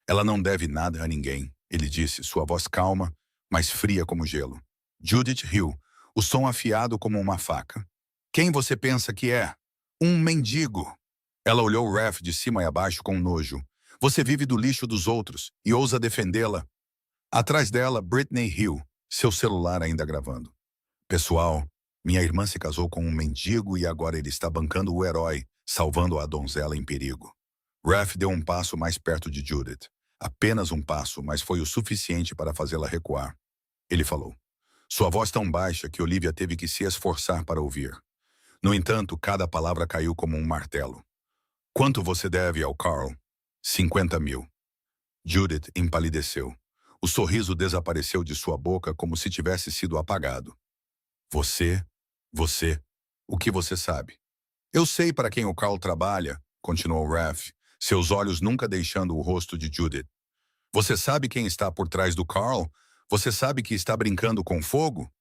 Ela não deve nada a ninguém, ele disse, sua voz calma, mas fria como gelo. Judith riu, o som afiado como uma faca. Quem você pensa que é? Um mendigo. Ela olhou Raf de cima e abaixo com nojo. Você vive do lixo dos outros e ousa defendê-la. Atrás dela, Britney riu, seu celular ainda gravando. Pessoal, minha irmã se casou com um mendigo e agora ele está bancando o herói, salvando a donzela em perigo. Raf deu um passo mais perto de Judith. Apenas um passo, mas foi o suficiente para fazê-la recuar. Ele falou. Sua voz tão baixa que Olivia teve que se esforçar para ouvir. No entanto, cada palavra caiu como um martelo. Quanto você deve ao Carl? 50 mil. Judith empalideceu. O sorriso desapareceu de sua boca como se tivesse sido apagado. Você, o que você sabe? Eu sei para quem o Carl trabalha, continuou Raf, seus olhos nunca deixando o rosto de Judith. Você sabe quem está por trás do Carl? Você sabe que está brincando com fogo?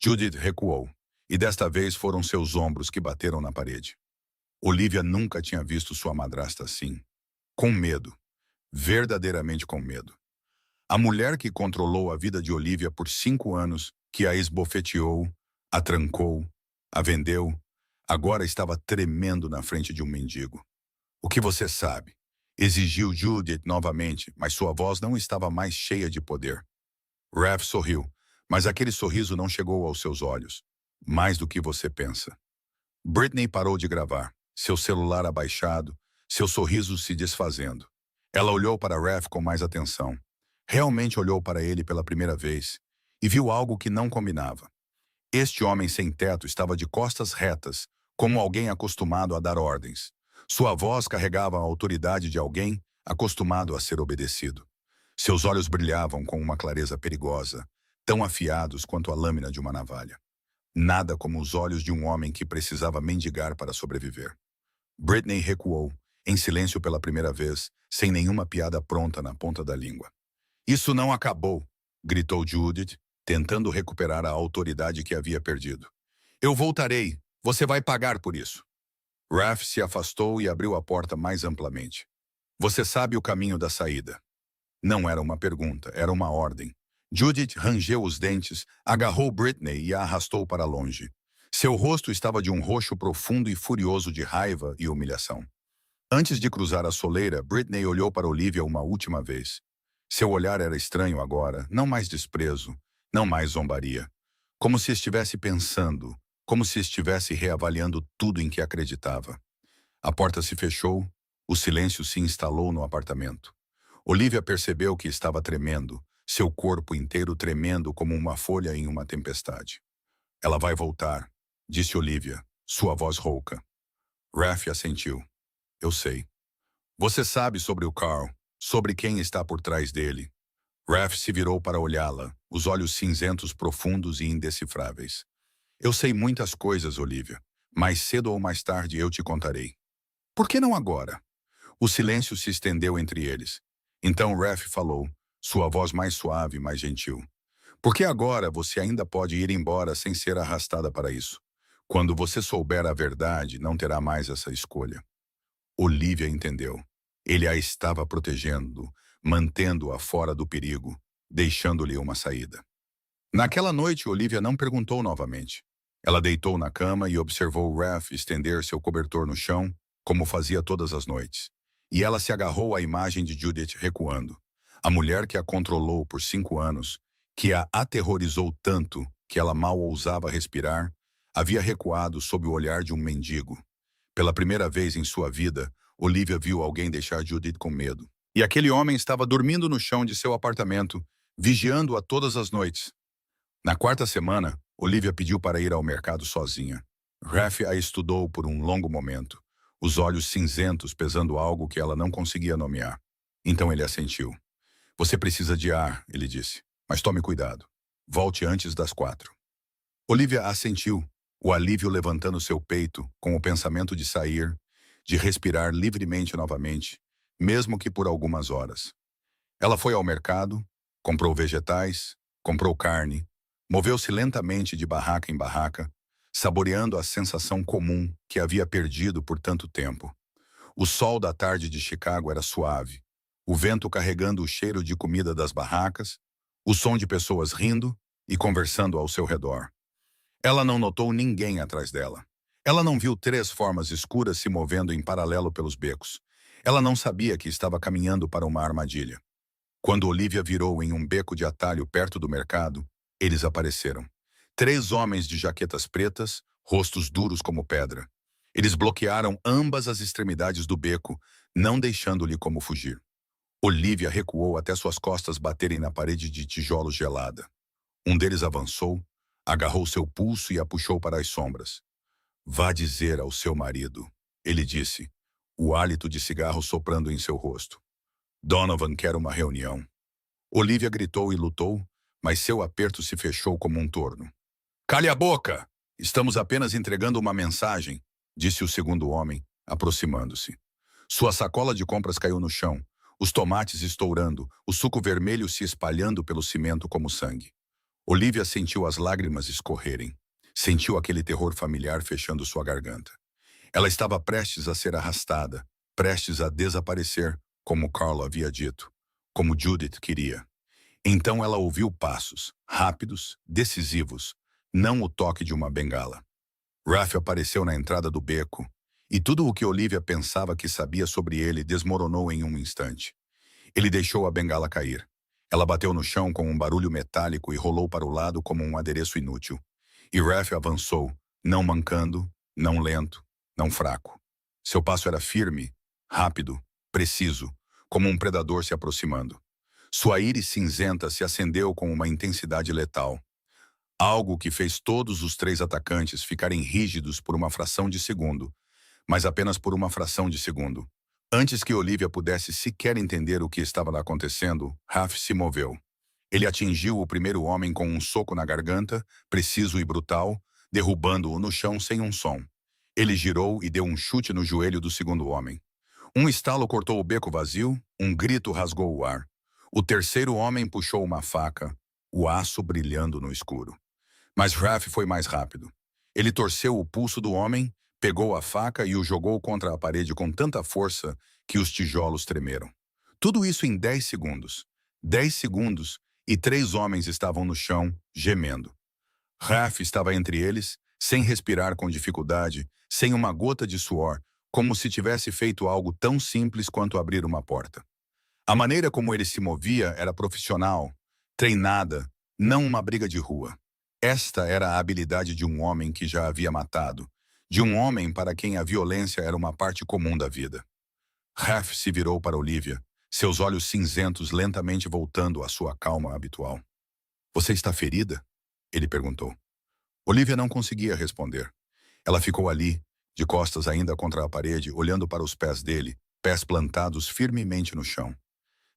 Judith recuou, e desta vez foram seus ombros que bateram na parede. Olivia nunca tinha visto sua madrasta assim. Com medo. Verdadeiramente com medo. A mulher que controlou a vida de Olivia por 5 anos, que a esbofeteou, a trancou, a vendeu, agora estava tremendo na frente de um mendigo. O que você sabe? Exigiu Judith novamente, mas sua voz não estava mais cheia de poder. Raf sorriu, mas aquele sorriso não chegou aos seus olhos. Mais do que você pensa. Britney parou de gravar, seu celular abaixado, seu sorriso se desfazendo. Ela olhou para Raf com mais atenção. Realmente olhou para ele pela primeira vez e viu algo que não combinava. Este homem sem teto estava de costas retas, como alguém acostumado a dar ordens. Sua voz carregava a autoridade de alguém acostumado a ser obedecido. Seus olhos brilhavam com uma clareza perigosa, tão afiados quanto a lâmina de uma navalha. Nada como os olhos de um homem que precisava mendigar para sobreviver. Britney recuou, em silêncio pela primeira vez, sem nenhuma piada pronta na ponta da língua. Isso não acabou, gritou Judith, tentando recuperar a autoridade que havia perdido. Eu voltarei, você vai pagar por isso. Raf se afastou e abriu a porta mais amplamente. Você sabe o caminho da saída. Não era uma pergunta, era uma ordem. Judith rangeu os dentes, agarrou Britney e a arrastou para longe. Seu rosto estava de um roxo profundo e furioso de raiva e humilhação. Antes de cruzar a soleira, Britney olhou para Olivia uma última vez. Seu olhar era estranho agora, não mais desprezo, não mais zombaria. Como se estivesse pensando, como se estivesse reavaliando tudo em que acreditava. A porta se fechou, o silêncio se instalou no apartamento. Olivia percebeu que estava tremendo, seu corpo inteiro tremendo como uma folha em uma tempestade. Ela vai voltar, disse Olivia, sua voz rouca. Raf assentiu. Eu sei. Você sabe sobre o Carl, sobre quem está por trás dele. Raf se virou para olhá-la, os olhos cinzentos profundos e indecifráveis. Eu sei muitas coisas, Olivia. Mais cedo ou mais tarde eu te contarei. Por que não agora? O silêncio se estendeu entre eles. Então Raf falou, sua voz mais suave e mais gentil. Porque agora você ainda pode ir embora sem ser arrastada para isso. Quando você souber a verdade, não terá mais essa escolha. Olivia entendeu. Ele a estava protegendo, mantendo-a fora do perigo, deixando-lhe uma saída. Naquela noite, Olivia não perguntou novamente. Ela deitou na cama e observou Raf estender seu cobertor no chão, como fazia todas as noites. E ela se agarrou à imagem de Judith recuando. A mulher que a controlou por 5 anos, que a aterrorizou tanto que ela mal ousava respirar, havia recuado sob o olhar de um mendigo. Pela primeira vez em sua vida, Olivia viu alguém deixar Judith com medo. E aquele homem estava dormindo no chão de seu apartamento, vigiando-a todas as noites. Na quarta semana, Olivia pediu para ir ao mercado sozinha. Raf a estudou por um longo momento, os olhos cinzentos pesando algo que ela não conseguia nomear. Então ele assentiu. Você precisa de ar, ele disse, mas tome cuidado. Volte antes das 4. Olivia assentiu, o alívio levantando seu peito com o pensamento de sair, de respirar livremente novamente, mesmo que por algumas horas. Ela foi ao mercado, comprou vegetais, comprou carne, moveu-se lentamente de barraca em barraca, saboreando a sensação comum que havia perdido por tanto tempo. O sol da tarde de Chicago era suave, o vento carregando o cheiro de comida das barracas, o som de pessoas rindo e conversando ao seu redor. Ela não notou ninguém atrás dela. Ela não viu três formas escuras se movendo em paralelo pelos becos. Ela não sabia que estava caminhando para uma armadilha. Quando Olivia virou em um beco de atalho perto do mercado, eles apareceram. Três homens de jaquetas pretas, rostos duros como pedra. Eles bloquearam ambas as extremidades do beco, não deixando-lhe como fugir. Olivia recuou até suas costas baterem na parede de tijolos gelada. Um deles avançou, agarrou seu pulso e a puxou para as sombras. Vá dizer ao seu marido, ele disse, o hálito de cigarro soprando em seu rosto. Donovan quer uma reunião. Olivia gritou e lutou, mas seu aperto se fechou como um torno. Cale a boca! Estamos apenas entregando uma mensagem, disse o segundo homem, aproximando-se. Sua sacola de compras caiu no chão, os tomates estourando, o suco vermelho se espalhando pelo cimento como sangue. Olivia sentiu as lágrimas escorrerem. Sentiu aquele terror familiar fechando sua garganta. Ela estava prestes a ser arrastada, prestes a desaparecer, como Carl havia dito, como Judith queria. Então ela ouviu passos, rápidos, decisivos, não o toque de uma bengala. Raph apareceu na entrada do beco, e tudo o que Olivia pensava que sabia sobre ele desmoronou em um instante. Ele deixou a bengala cair. Ela bateu no chão com um barulho metálico e rolou para o lado como um adereço inútil. E Raph avançou, não mancando, não lento, não fraco. Seu passo era firme, rápido, preciso, como um predador se aproximando. Sua íris cinzenta se acendeu com uma intensidade letal. Algo que fez todos os três atacantes ficarem rígidos por uma fração de segundo, mas apenas por uma fração de segundo. Antes que Olivia pudesse sequer entender o que estava acontecendo, Raph se moveu. Ele atingiu o primeiro homem com um soco na garganta, preciso e brutal, derrubando-o no chão sem um som. Ele girou e deu um chute no joelho do segundo homem. Um estalo cortou o beco vazio, um grito rasgou o ar. O terceiro homem puxou uma faca, o aço brilhando no escuro. Mas Raph foi mais rápido. Ele torceu o pulso do homem, pegou a faca e o jogou contra a parede com tanta força que os tijolos tremeram. Tudo isso em 10 segundos. 10 segundos e três homens estavam no chão, gemendo. Raph estava entre eles, sem respirar com dificuldade, sem uma gota de suor, como se tivesse feito algo tão simples quanto abrir uma porta. A maneira como ele se movia era profissional, treinada, não uma briga de rua. Esta era a habilidade de um homem que já havia matado, de um homem para quem a violência era uma parte comum da vida. Raph se virou para Olivia, seus olhos cinzentos lentamente voltando à sua calma habitual. Você está ferida? Ele perguntou. Olivia não conseguia responder. Ela ficou ali, de costas ainda contra a parede, olhando para os pés dele, pés plantados firmemente no chão.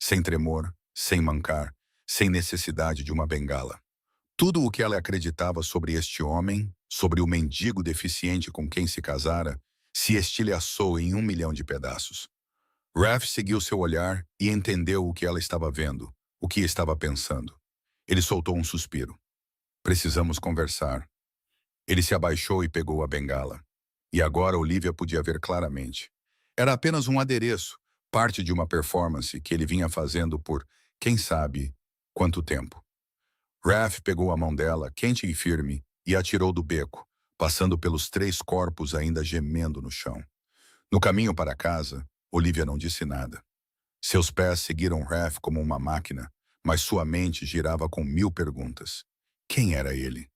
Sem tremor, sem mancar, sem necessidade de uma bengala. Tudo o que ela acreditava sobre este homem, sobre o mendigo deficiente com quem se casara, se estilhaçou em 1 milhão de pedaços. Raph seguiu seu olhar e entendeu o que ela estava vendo, o que estava pensando. Ele soltou um suspiro. Precisamos conversar. Ele se abaixou e pegou a bengala. E agora Olivia podia ver claramente. Era apenas um adereço, parte de uma performance que ele vinha fazendo por, quem sabe, quanto tempo. Raph pegou a mão dela, quente e firme, e atirou do beco, passando pelos três corpos ainda gemendo no chão. No caminho para casa, Olivia não disse nada. Seus pés seguiram Raph como uma máquina, mas sua mente girava com 1000 perguntas. Quem era ele?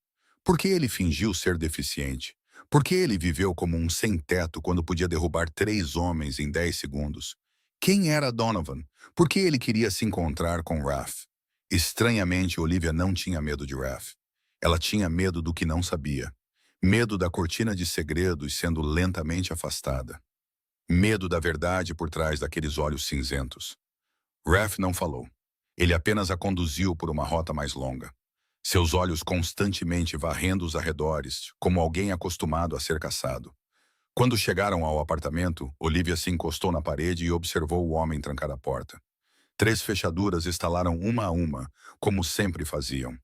Por que ele fingiu ser deficiente? Por que ele viveu como um sem-teto quando podia derrubar 3 homens em 10 segundos? Quem era Donovan? Por que ele queria se encontrar com Raph? Estranhamente, Olivia não tinha medo de Raph. Ela tinha medo do que não sabia. Medo da cortina de segredos sendo lentamente afastada. Medo da verdade por trás daqueles olhos cinzentos. Raph não falou. Ele apenas a conduziu por uma rota mais longa. Seus olhos constantemente varrendo os arredores, como alguém acostumado a ser caçado. Quando chegaram ao apartamento, Olivia se encostou na parede e observou o homem trancar a porta. 3 fechaduras estalaram uma a uma, como sempre faziam.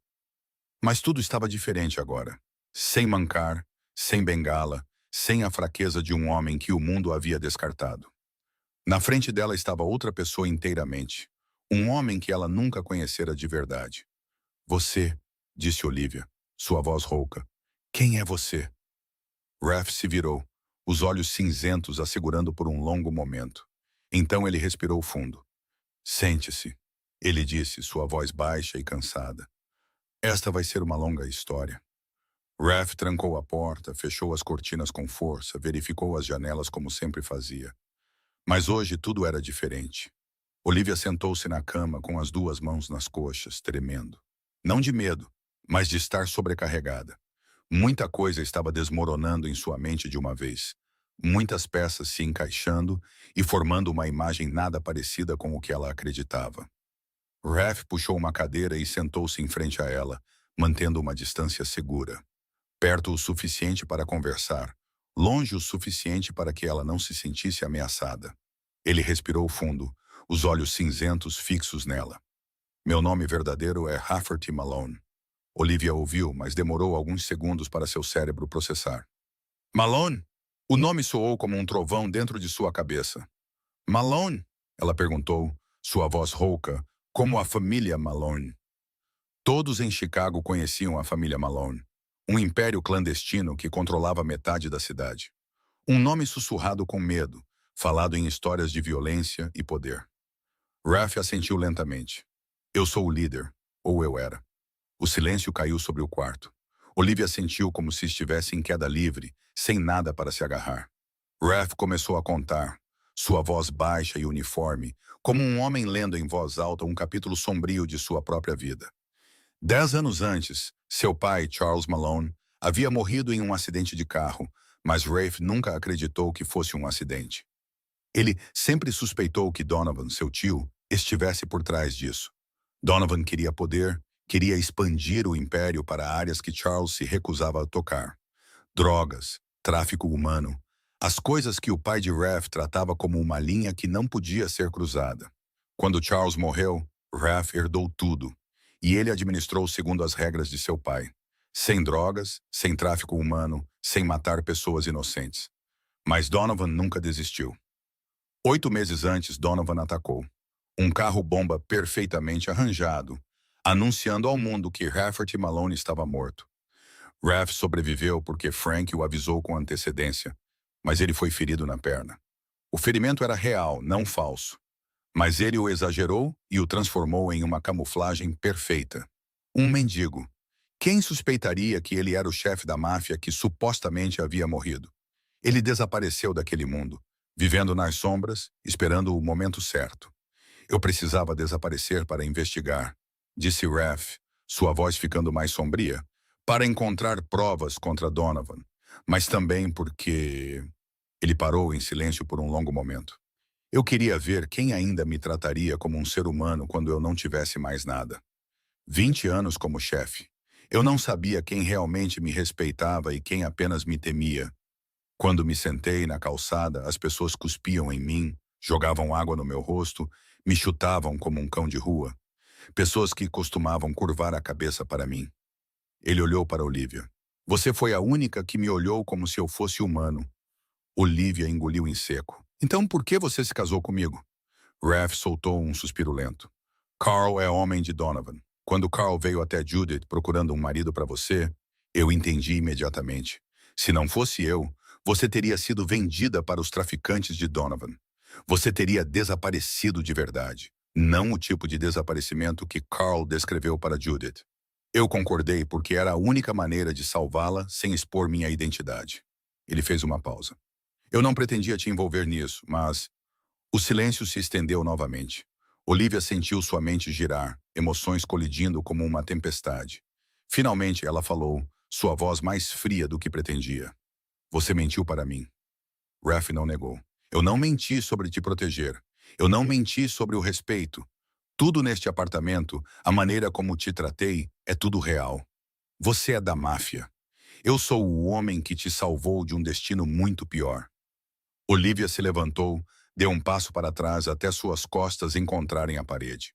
Mas tudo estava diferente agora. Sem mancar, sem bengala, sem a fraqueza de um homem que o mundo havia descartado. Na frente dela estava outra pessoa inteiramente. Um homem que ela nunca conhecera de verdade. Você, disse Olivia, sua voz rouca. Quem é você? Raph se virou, os olhos cinzentos a segurando por um longo momento. Então ele respirou fundo. Sente-se, ele disse, sua voz baixa e cansada. Esta vai ser uma longa história. Raph trancou a porta, fechou as cortinas com força, verificou as janelas como sempre fazia. Mas hoje tudo era diferente. Olivia sentou-se na cama com as duas mãos nas coxas, tremendo. Não de medo, mas de estar sobrecarregada. Muita coisa estava desmoronando em sua mente de uma vez. Muitas peças se encaixando e formando uma imagem nada parecida com o que ela acreditava. Raph puxou uma cadeira e sentou-se em frente a ela, mantendo uma distância segura. Perto o suficiente para conversar, longe o suficiente para que ela não se sentisse ameaçada. Ele respirou fundo, os olhos cinzentos fixos nela. Meu nome verdadeiro é Rafferty Malone. Olivia ouviu, mas demorou alguns segundos para seu cérebro processar. Malone? O nome soou como um trovão dentro de sua cabeça. Malone? Ela perguntou, sua voz rouca, como a família Malone. Todos em Chicago conheciam a família Malone, um império clandestino que controlava metade da cidade. Um nome sussurrado com medo, falado em histórias de violência e poder. Raph assentiu lentamente. Eu sou o líder, ou eu era. O silêncio caiu sobre o quarto. Olivia sentiu como se estivesse em queda livre, sem nada para se agarrar. Raph começou a contar, sua voz baixa e uniforme, como um homem lendo em voz alta um capítulo sombrio de sua própria vida. 10 anos antes, seu pai, Charles Malone, havia morrido em um acidente de carro, mas Raph nunca acreditou que fosse um acidente. Ele sempre suspeitou que Donovan, seu tio, estivesse por trás disso. Donovan queria poder, queria expandir o império para áreas que Charles se recusava a tocar. Drogas, tráfico humano, as coisas que o pai de Raph tratava como uma linha que não podia ser cruzada. Quando Charles morreu, Raph herdou tudo, e ele administrou segundo as regras de seu pai. Sem drogas, sem tráfico humano, sem matar pessoas inocentes. Mas Donovan nunca desistiu. 8 meses antes, Donovan atacou. Um carro-bomba perfeitamente arranjado, anunciando ao mundo que Rafferty Malone estava morto. Raph sobreviveu porque Frank o avisou com antecedência, mas ele foi ferido na perna. O ferimento era real, não falso. Mas ele o exagerou e o transformou em uma camuflagem perfeita. Um mendigo. Quem suspeitaria que ele era o chefe da máfia que supostamente havia morrido? Ele desapareceu daquele mundo, vivendo nas sombras, esperando o momento certo. Eu precisava desaparecer para investigar, disse Raph, sua voz ficando mais sombria, para encontrar provas contra Donovan, mas também porque... Ele parou em silêncio por um longo momento. Eu queria ver quem ainda me trataria como um ser humano quando eu não tivesse mais nada. 20 anos como chefe. Eu não sabia quem realmente me respeitava e quem apenas me temia. Quando me sentei na calçada, as pessoas cuspiam em mim, jogavam água no meu rosto, me chutavam como um cão de rua. Pessoas que costumavam curvar a cabeça para mim. Ele olhou para Olivia. Você foi a única que me olhou como se eu fosse humano. Olivia engoliu em seco. Então por que você se casou comigo? Raph soltou um suspiro lento. Carl é homem de Donovan. Quando Carl veio até Judith procurando um marido para você, eu entendi imediatamente. Se não fosse eu, você teria sido vendida para os traficantes de Donovan. Você teria desaparecido de verdade. Não o tipo de desaparecimento que Carl descreveu para Judith. Eu concordei porque era a única maneira de salvá-la sem expor minha identidade. Ele fez uma pausa. Eu não pretendia te envolver nisso, mas... O silêncio se estendeu novamente. Olivia sentiu sua mente girar, emoções colidindo como uma tempestade. Finalmente ela falou, sua voz mais fria do que pretendia. Você mentiu para mim. Raph não negou. Eu não menti sobre te proteger. Eu não menti sobre o respeito. Tudo neste apartamento, a maneira como te tratei, é tudo real. Você é da máfia. Eu sou o homem que te salvou de um destino muito pior. Olivia se levantou, deu um passo para trás até suas costas encontrarem a parede.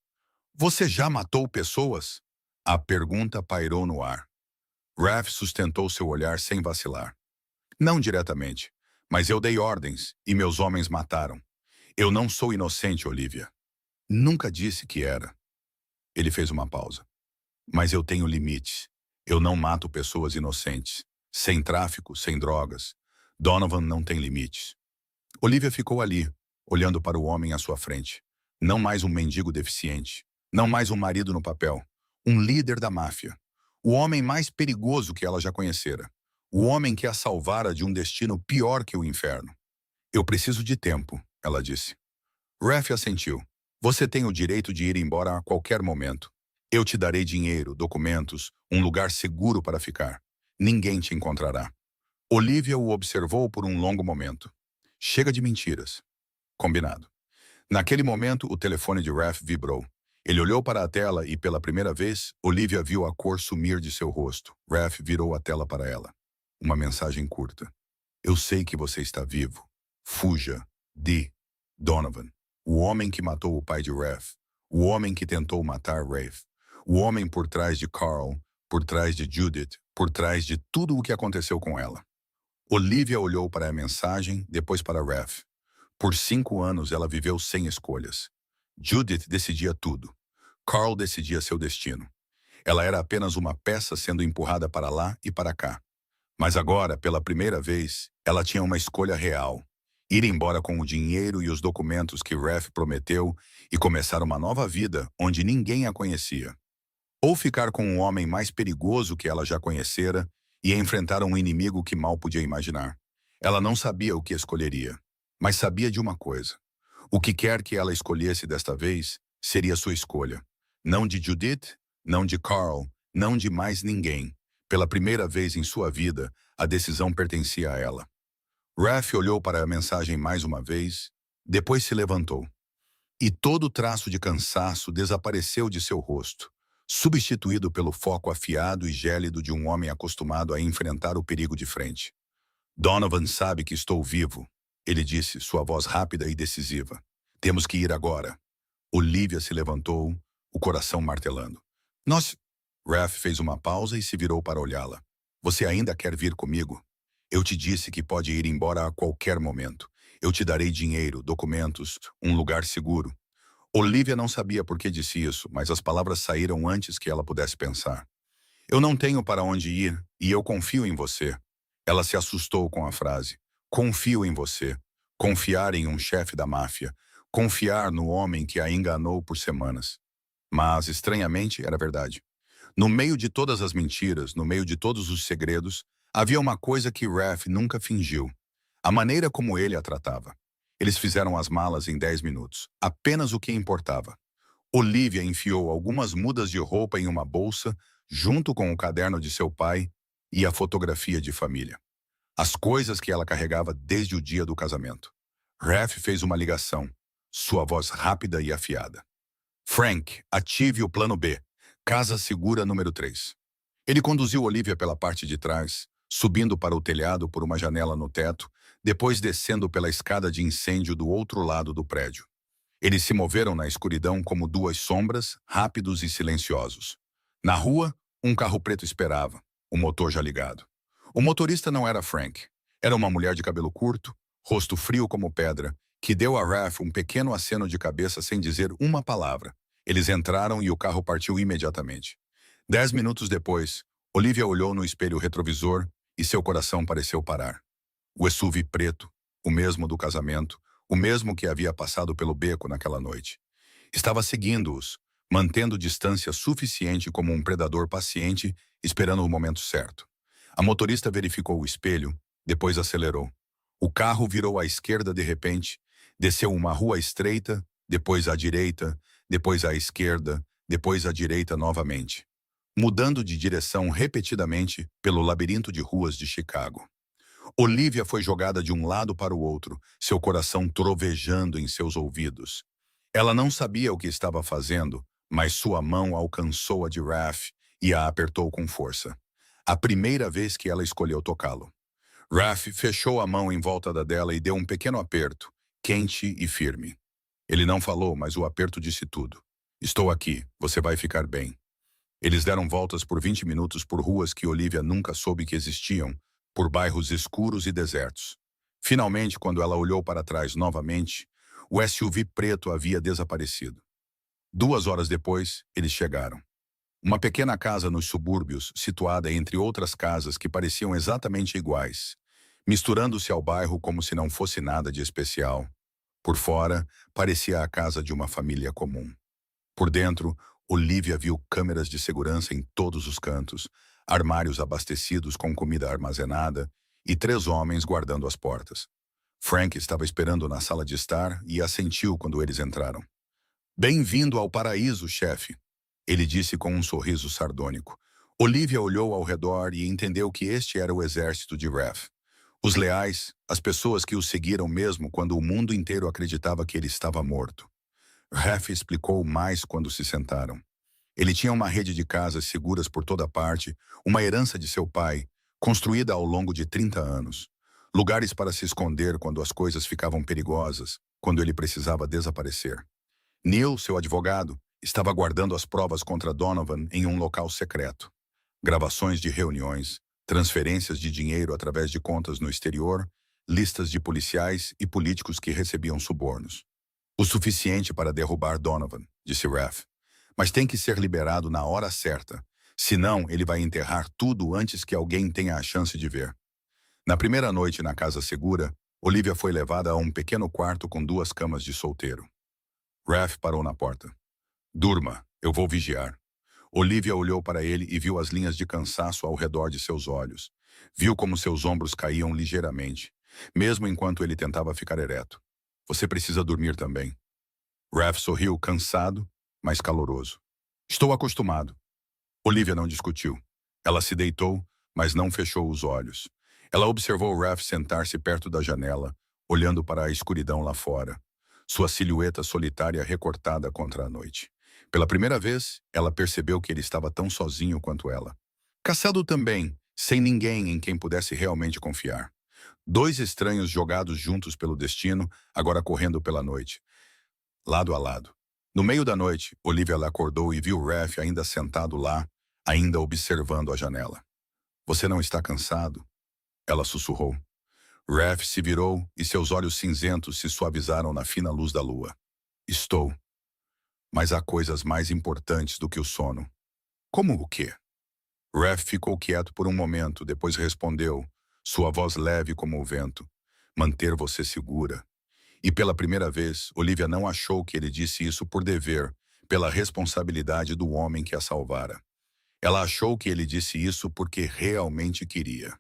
Você já matou pessoas? A pergunta pairou no ar. Raph sustentou seu olhar sem vacilar. Não diretamente, mas eu dei ordens e meus homens mataram. Eu não sou inocente, Olivia. Nunca disse que era. Ele fez uma pausa. Mas eu tenho limites. Eu não mato pessoas inocentes. Sem tráfico, sem drogas. Donovan não tem limites. Olivia ficou ali, olhando para o homem à sua frente. Não mais um mendigo deficiente. Não mais um marido no papel. Um líder da máfia. O homem mais perigoso que ela já conhecera. O homem que a salvara de um destino pior que o inferno. Eu preciso de tempo, ela disse. Raf assentiu. Você tem o direito de ir embora a qualquer momento. Eu te darei dinheiro, documentos, um lugar seguro para ficar. Ninguém te encontrará. Olivia o observou por um longo momento. Chega de mentiras. Combinado. Naquele momento, o telefone de Raf vibrou. Ele olhou para a tela e, pela primeira vez, Olivia viu a cor sumir de seu rosto. Raf virou a tela para ela. Uma mensagem curta. Eu sei que você está vivo. Fuja de Donovan. O homem que matou o pai de Raf. O homem que tentou matar Rafe. O homem por trás de Carl, por trás de Judith, por trás de tudo o que aconteceu com ela. Olivia olhou para a mensagem, depois para Raf. Por 5 anos ela viveu sem escolhas. Judith decidia tudo. Carl decidia seu destino. Ela era apenas uma peça sendo empurrada para lá e para cá. Mas agora, pela primeira vez, ela tinha uma escolha real. Ir embora com o dinheiro e os documentos que Raf prometeu e começar uma nova vida onde ninguém a conhecia. Ou ficar com um homem mais perigoso que ela já conhecera e enfrentar um inimigo que mal podia imaginar. Ela não sabia o que escolheria, mas sabia de uma coisa. O que quer que ela escolhesse desta vez seria sua escolha. Não de Judith, não de Carl, não de mais ninguém. Pela primeira vez em sua vida, a decisão pertencia a ela. Raf olhou para a mensagem mais uma vez, depois se levantou. E todo traço de cansaço desapareceu de seu rosto, substituído pelo foco afiado e gélido de um homem acostumado a enfrentar o perigo de frente. Donovan sabe que estou vivo, ele disse, sua voz rápida e decisiva. Temos que ir agora. Olivia se levantou, o coração martelando. Nós... Raf fez uma pausa e se virou para olhá-la. Você ainda quer vir comigo? Eu te disse que pode ir embora a qualquer momento. Eu te darei dinheiro, documentos, um lugar seguro. Olivia não sabia por que disse isso, mas as palavras saíram antes que ela pudesse pensar. Eu não tenho para onde ir e eu confio em você. Ela se assustou com a frase. Confio em você. Confiar em um chefe da máfia. Confiar no homem que a enganou por semanas. Mas, estranhamente, era verdade. No meio de todas as mentiras, no meio de todos os segredos, havia uma coisa que Raf nunca fingiu. A maneira como ele a tratava. Eles fizeram as malas em 10 minutos. Apenas o que importava. Olivia enfiou algumas mudas de roupa em uma bolsa, junto com o caderno de seu pai e a fotografia de família. As coisas que ela carregava desde o dia do casamento. Raf fez uma ligação, sua voz rápida e afiada. Frank, ative o plano B. Casa segura número 3. Ele conduziu Olivia pela parte de trás, subindo para o telhado por uma janela no teto, depois descendo pela escada de incêndio do outro lado do prédio. Eles se moveram na escuridão como duas sombras, rápidos e silenciosos. Na rua, um carro preto esperava, o motor já ligado. O motorista não era Frank. Era uma mulher de cabelo curto, rosto frio como pedra, que deu a Raf um pequeno aceno de cabeça sem dizer uma palavra. Eles entraram e o carro partiu imediatamente. 10 minutos depois, Olivia olhou no espelho retrovisor e seu coração pareceu parar. O SUV preto, o mesmo do casamento, o mesmo que havia passado pelo beco naquela noite. Estava seguindo-os, mantendo distância suficiente como um predador paciente, esperando o momento certo. A motorista verificou o espelho, depois acelerou. O carro virou à esquerda de repente, desceu uma rua estreita, depois à direita, depois à esquerda, depois à direita novamente, mudando de direção repetidamente pelo labirinto de ruas de Chicago. Olivia foi jogada de um lado para o outro, seu coração trovejando em seus ouvidos. Ela não sabia o que estava fazendo, mas sua mão alcançou a de Raf e a apertou com força. A primeira vez que ela escolheu tocá-lo. Raf fechou a mão em volta da dela e deu um pequeno aperto, quente e firme. Ele não falou, mas o aperto disse tudo. Estou aqui, você vai ficar bem. Eles deram voltas por 20 minutos por ruas que Olivia nunca soube que existiam, por bairros escuros e desertos. Finalmente, quando ela olhou para trás novamente, o SUV preto havia desaparecido. 2 horas depois, eles chegaram. Uma pequena casa nos subúrbios, situada entre outras casas que pareciam exatamente iguais. misturando-se ao bairro como se não fosse nada de especial. Por fora, parecia a casa de uma família comum. Por dentro, Olivia viu câmeras de segurança em todos os cantos, armários abastecidos com comida armazenada e 3 homens guardando as portas. Frank estava esperando na sala de estar e assentiu quando eles entraram. Bem-vindo ao paraíso, chefe, ele disse com um sorriso sardônico. Olivia olhou ao redor e entendeu que este era o exército de Raph. Os leais, as pessoas que o seguiram mesmo quando o mundo inteiro acreditava que ele estava morto. Raph explicou mais quando se sentaram. Ele tinha uma rede de casas seguras por toda parte, uma herança de seu pai, construída ao longo de 30 anos. Lugares para se esconder quando as coisas ficavam perigosas, quando ele precisava desaparecer. Neil, seu advogado, estava guardando as provas contra Donovan em um local secreto. Gravações de reuniões, transferências de dinheiro através de contas no exterior, listas de policiais e políticos que recebiam subornos. O suficiente para derrubar Donovan, disse Raph. Mas tem que ser liberado na hora certa. Senão, ele vai enterrar tudo antes que alguém tenha a chance de ver. Na primeira noite na casa segura, Olivia foi levada a um pequeno quarto com 2 camas de solteiro. Raph parou na porta. Durma, eu vou vigiar. Olivia olhou para ele e viu as linhas de cansaço ao redor de seus olhos. Viu como seus ombros caíam ligeiramente, mesmo enquanto ele tentava ficar ereto. Você precisa dormir também. Raph sorriu, cansado, mas caloroso. Estou acostumado. Olivia não discutiu. Ela se deitou, mas não fechou os olhos. Ela observou Raph sentar-se perto da janela, olhando para a escuridão lá fora. Sua silhueta solitária recortada contra a noite. Pela primeira vez, ela percebeu que ele estava tão sozinho quanto ela. Cansado também, sem ninguém em quem pudesse realmente confiar. 2 estranhos jogados juntos pelo destino, agora correndo pela noite, lado a lado. No meio da noite, Olivia acordou e viu Raph ainda sentado lá, ainda observando a janela. Você não está cansado? Ela sussurrou. Raph se virou e seus olhos cinzentos se suavizaram na fina luz da lua. Estou. Mas há coisas mais importantes do que o sono. Como o quê? Raph ficou quieto por um momento, depois respondeu, sua voz leve como o vento. Manter você segura. E pela primeira vez, Olivia não achou que ele disse isso por dever, pela responsabilidade do homem que a salvara. Ela achou que ele disse isso porque realmente queria.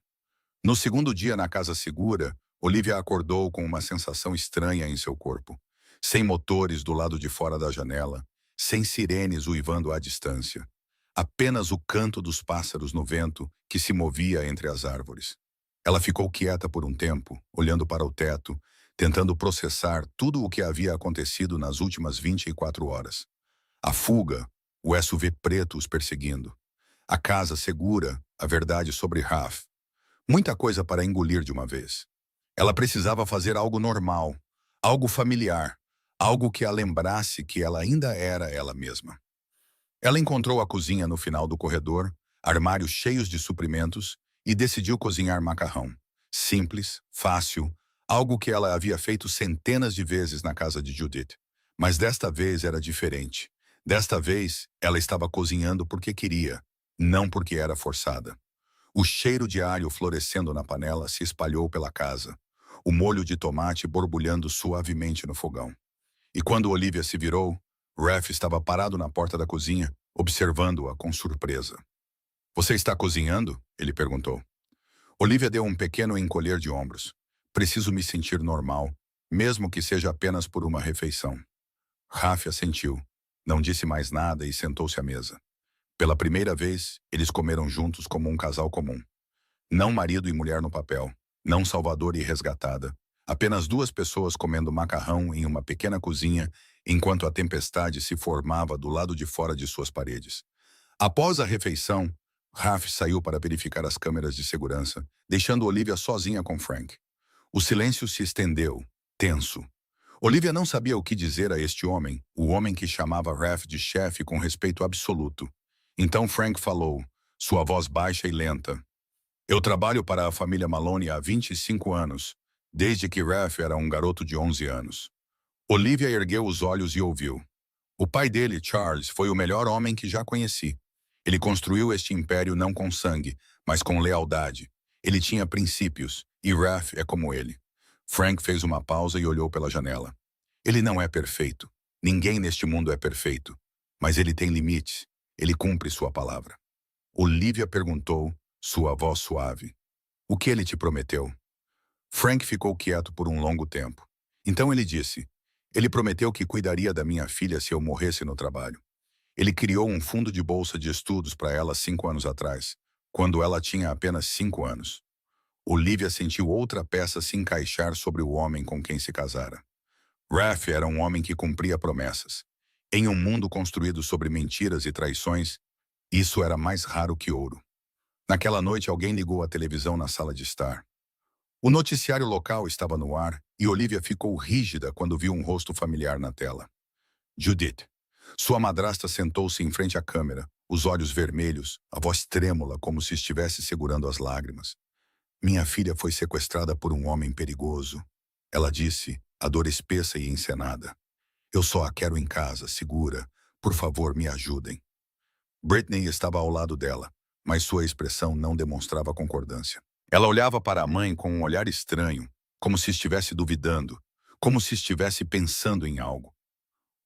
No segundo dia na casa segura, Olivia acordou com uma sensação estranha em seu corpo. Sem motores do lado de fora da janela, sem sirenes uivando à distância. Apenas o canto dos pássaros no vento que se movia entre as árvores. Ela ficou quieta por um tempo, olhando para o teto, tentando processar tudo o que havia acontecido nas últimas 24 horas. A fuga, o SUV preto os perseguindo. A casa segura, a verdade sobre Raph. Muita coisa para engolir de uma vez. Ela precisava fazer algo normal, algo familiar, algo que a lembrasse que ela ainda era ela mesma. Ela encontrou a cozinha no final do corredor, armários cheios de suprimentos, e decidiu cozinhar macarrão. Simples, fácil, algo que ela havia feito centenas de vezes na casa de Judith. Mas desta vez era diferente. Desta vez, ela estava cozinhando porque queria, não porque era forçada. O cheiro de alho florescendo na panela se espalhou pela casa, o molho de tomate borbulhando suavemente no fogão. E quando Olivia se virou, Raph estava parado na porta da cozinha, observando-a com surpresa. Você está cozinhando? Ele perguntou. Olivia deu um pequeno encolher de ombros. Preciso me sentir normal, mesmo que seja apenas por uma refeição. Raph assentiu. Não disse mais nada e sentou-se à mesa. Pela primeira vez, eles comeram juntos como um casal comum. Não marido e mulher no papel, não salvador e resgatada. Apenas 2 pessoas comendo macarrão em uma pequena cozinha, enquanto a tempestade se formava do lado de fora de suas paredes. Após a refeição, Raph saiu para verificar as câmeras de segurança, deixando Olivia sozinha com Frank. O silêncio se estendeu, tenso. Olivia não sabia o que dizer a este homem, o homem que chamava Raph de chefe com respeito absoluto. Então Frank falou, sua voz baixa e lenta. Eu trabalho para a família Maloney há 25 anos, desde que Raph era um garoto de 11 anos. Olivia ergueu os olhos e ouviu. O pai dele, Charles, foi o melhor homem que já conheci. Ele construiu este império não com sangue, mas com lealdade. Ele tinha princípios, E Raph é como ele. Frank fez uma pausa e olhou pela janela. Ele não é perfeito. Ninguém neste mundo é perfeito. Mas ele tem limites. Ele cumpre sua palavra. Olivia perguntou, sua voz suave. O que ele te prometeu? Frank ficou quieto por um longo tempo. Então ele disse, ele prometeu que cuidaria da minha filha se eu morresse no trabalho. Ele criou um fundo de bolsa de estudos para ela 5 anos atrás, quando ela tinha apenas 5 anos. Olivia sentiu outra peça se encaixar sobre o homem com quem se casara. Raph era um homem que cumpria promessas. Em um mundo construído sobre mentiras e traições, isso era mais raro que ouro. Naquela noite, alguém ligou a televisão na sala de estar. O noticiário local estava no ar e Olivia ficou rígida quando viu um rosto familiar na tela. Judith. Sua madrasta sentou-se em frente à câmera, os olhos vermelhos, a voz trêmula como se estivesse segurando as lágrimas. Minha filha foi sequestrada por um homem perigoso. Ela disse, a dor espessa e encenada. Eu só a quero em casa, segura. Por favor, me ajudem. Britney estava ao lado dela, mas sua expressão não demonstrava concordância. Ela olhava para a mãe com um olhar estranho, como se estivesse duvidando, como se estivesse pensando em algo.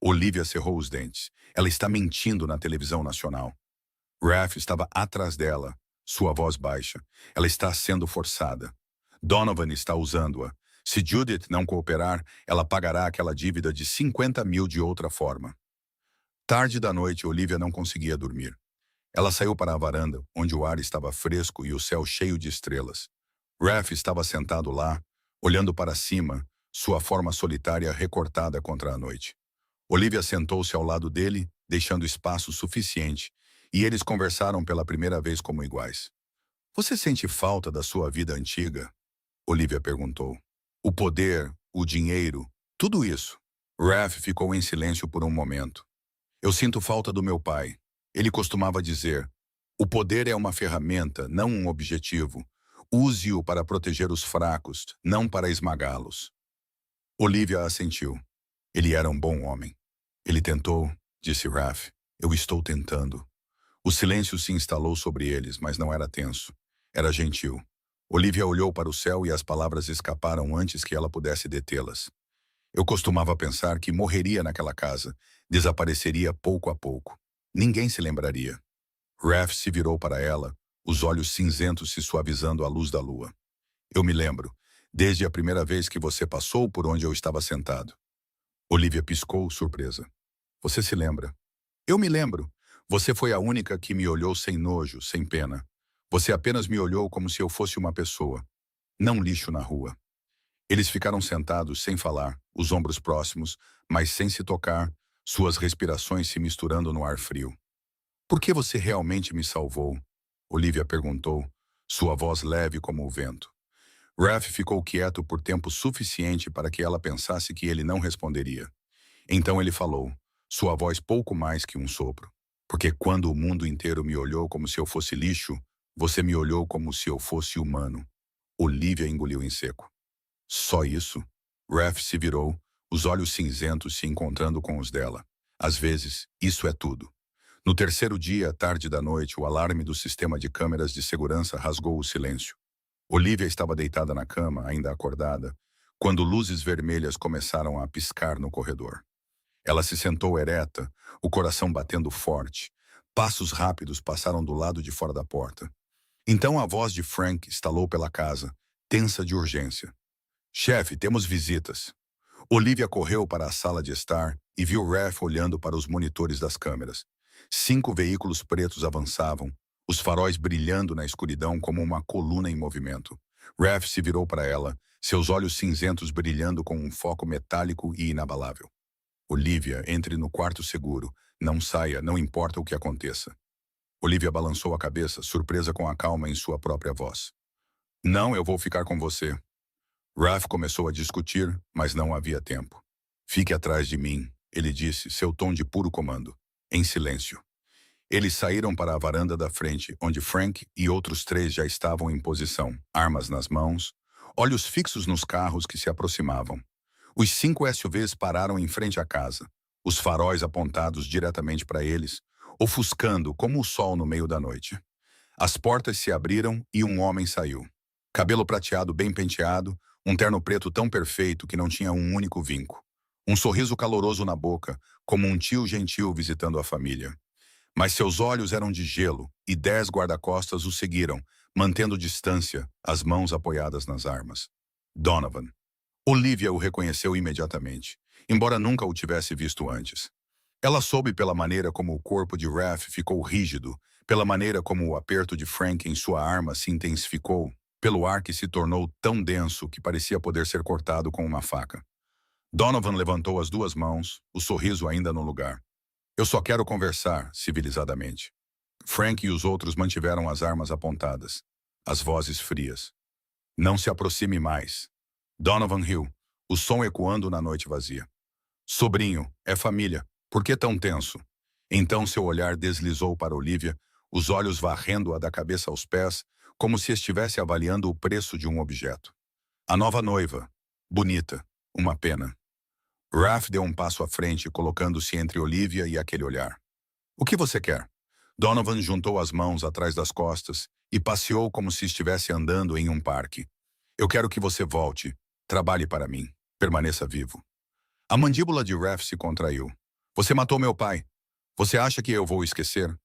Olivia cerrou os dentes. Ela está mentindo na televisão nacional. Raph estava atrás dela, sua voz baixa. Ela está sendo forçada. Donovan está usando-a. Se Judith não cooperar, ela pagará aquela dívida de 50 mil de outra forma. Tarde da noite, Olivia não conseguia dormir. Ela saiu para a varanda, onde o ar estava fresco e o céu cheio de estrelas. Raph estava sentado lá, olhando para cima, sua forma solitária recortada contra a noite. Olivia sentou-se ao lado dele, deixando espaço suficiente, e eles conversaram pela primeira vez como iguais. Você sente falta da sua vida antiga? Olivia perguntou. O poder, o dinheiro, tudo isso. Raph ficou em silêncio por um momento. Eu sinto falta do meu pai. Ele costumava dizer, o poder é uma ferramenta, não um objetivo. Use-o para proteger os fracos, não para esmagá-los. Olivia assentiu. Ele era um bom homem. Ele tentou, disse Raph. Eu estou tentando. O silêncio se instalou sobre eles, mas não era tenso. Era gentil. Olivia olhou para o céu e as palavras escaparam antes que ela pudesse detê-las. Eu costumava pensar que morreria naquela casa, desapareceria pouco a pouco. Ninguém se lembraria. Raph se virou para ela, os olhos cinzentos se suavizando à luz da lua. Eu me lembro, desde a primeira vez que você passou por onde eu estava sentado. Olivia piscou, surpresa. Você se lembra? Eu me lembro. Você foi a única que me olhou sem nojo, sem pena. Você apenas me olhou como se eu fosse uma pessoa, não lixo na rua. Eles ficaram sentados sem falar, os ombros próximos, mas sem se tocar, suas respirações se misturando no ar frio. Por que você realmente me salvou? Olivia perguntou, sua voz leve como o vento. Raph ficou quieto por tempo suficiente para que ela pensasse que ele não responderia. Então ele falou, sua voz pouco mais que um sopro. Porque quando o mundo inteiro me olhou como se eu fosse lixo, você me olhou como se eu fosse humano. Olivia engoliu em seco. Só isso? Raph se virou, os olhos cinzentos se encontrando com os dela. Às vezes, isso é tudo. No terceiro dia, tarde da noite, o alarme do sistema de câmeras de segurança rasgou o silêncio. Olivia estava deitada na cama, ainda acordada, quando luzes vermelhas começaram a piscar no corredor. Ela se sentou ereta, o coração batendo forte. Passos rápidos passaram do lado de fora da porta. Então a voz de Frank estalou pela casa, tensa de urgência. Chefe, temos visitas. Olivia correu para a sala de estar e viu Raph olhando para os monitores das câmeras. 5 veículos pretos avançavam, os faróis brilhando na escuridão como uma coluna em movimento. Raph se virou para ela, seus olhos cinzentos brilhando com um foco metálico e inabalável. Olivia, entre no quarto seguro. Não saia, não importa o que aconteça. Olivia balançou a cabeça, surpresa com a calma em sua própria voz. Não, eu vou ficar com você. Raph começou a discutir, mas não havia tempo. Fique atrás de mim, ele disse, seu tom de puro comando. Em silêncio. Eles saíram para a varanda da frente, onde Frank e outros 3 já estavam em posição, armas nas mãos, olhos fixos nos carros que se aproximavam. Os 5 SUVs pararam em frente à casa, os faróis apontados diretamente para eles, ofuscando como o sol no meio da noite. As portas se abriram e um homem saiu. Cabelo prateado bem penteado, um terno preto tão perfeito que não tinha um único vinco. Um sorriso caloroso na boca, como um tio gentil visitando a família. Mas seus olhos eram de gelo e 10 guarda-costas o seguiram, mantendo distância, as mãos apoiadas nas armas. Donovan. Olivia o reconheceu imediatamente, embora nunca o tivesse visto antes. Ela soube pela maneira como o corpo de Raph ficou rígido, pela maneira como o aperto de Frank em sua arma se intensificou, pelo ar que se tornou tão denso que parecia poder ser cortado com uma faca. Donovan levantou as duas mãos, o sorriso ainda no lugar. Eu só quero conversar, civilizadamente. Frank e os outros mantiveram as armas apontadas, as vozes frias. Não se aproxime mais. Donovan riu, o som ecoando na noite vazia. Sobrinho, é família. Por que tão tenso? Então seu olhar deslizou para Olivia, os olhos varrendo-a da cabeça aos pés, como se estivesse avaliando o preço de um objeto. A nova noiva. Bonita. Uma pena. Raph deu um passo à frente, colocando-se entre Olivia e aquele olhar. O que você quer? Donovan juntou as mãos atrás das costas e passeou como se estivesse andando em um parque. Eu quero que você volte. Trabalhe para mim. Permaneça vivo. A mandíbula de Raph se contraiu. Você matou meu pai. Você acha que eu vou esquecer?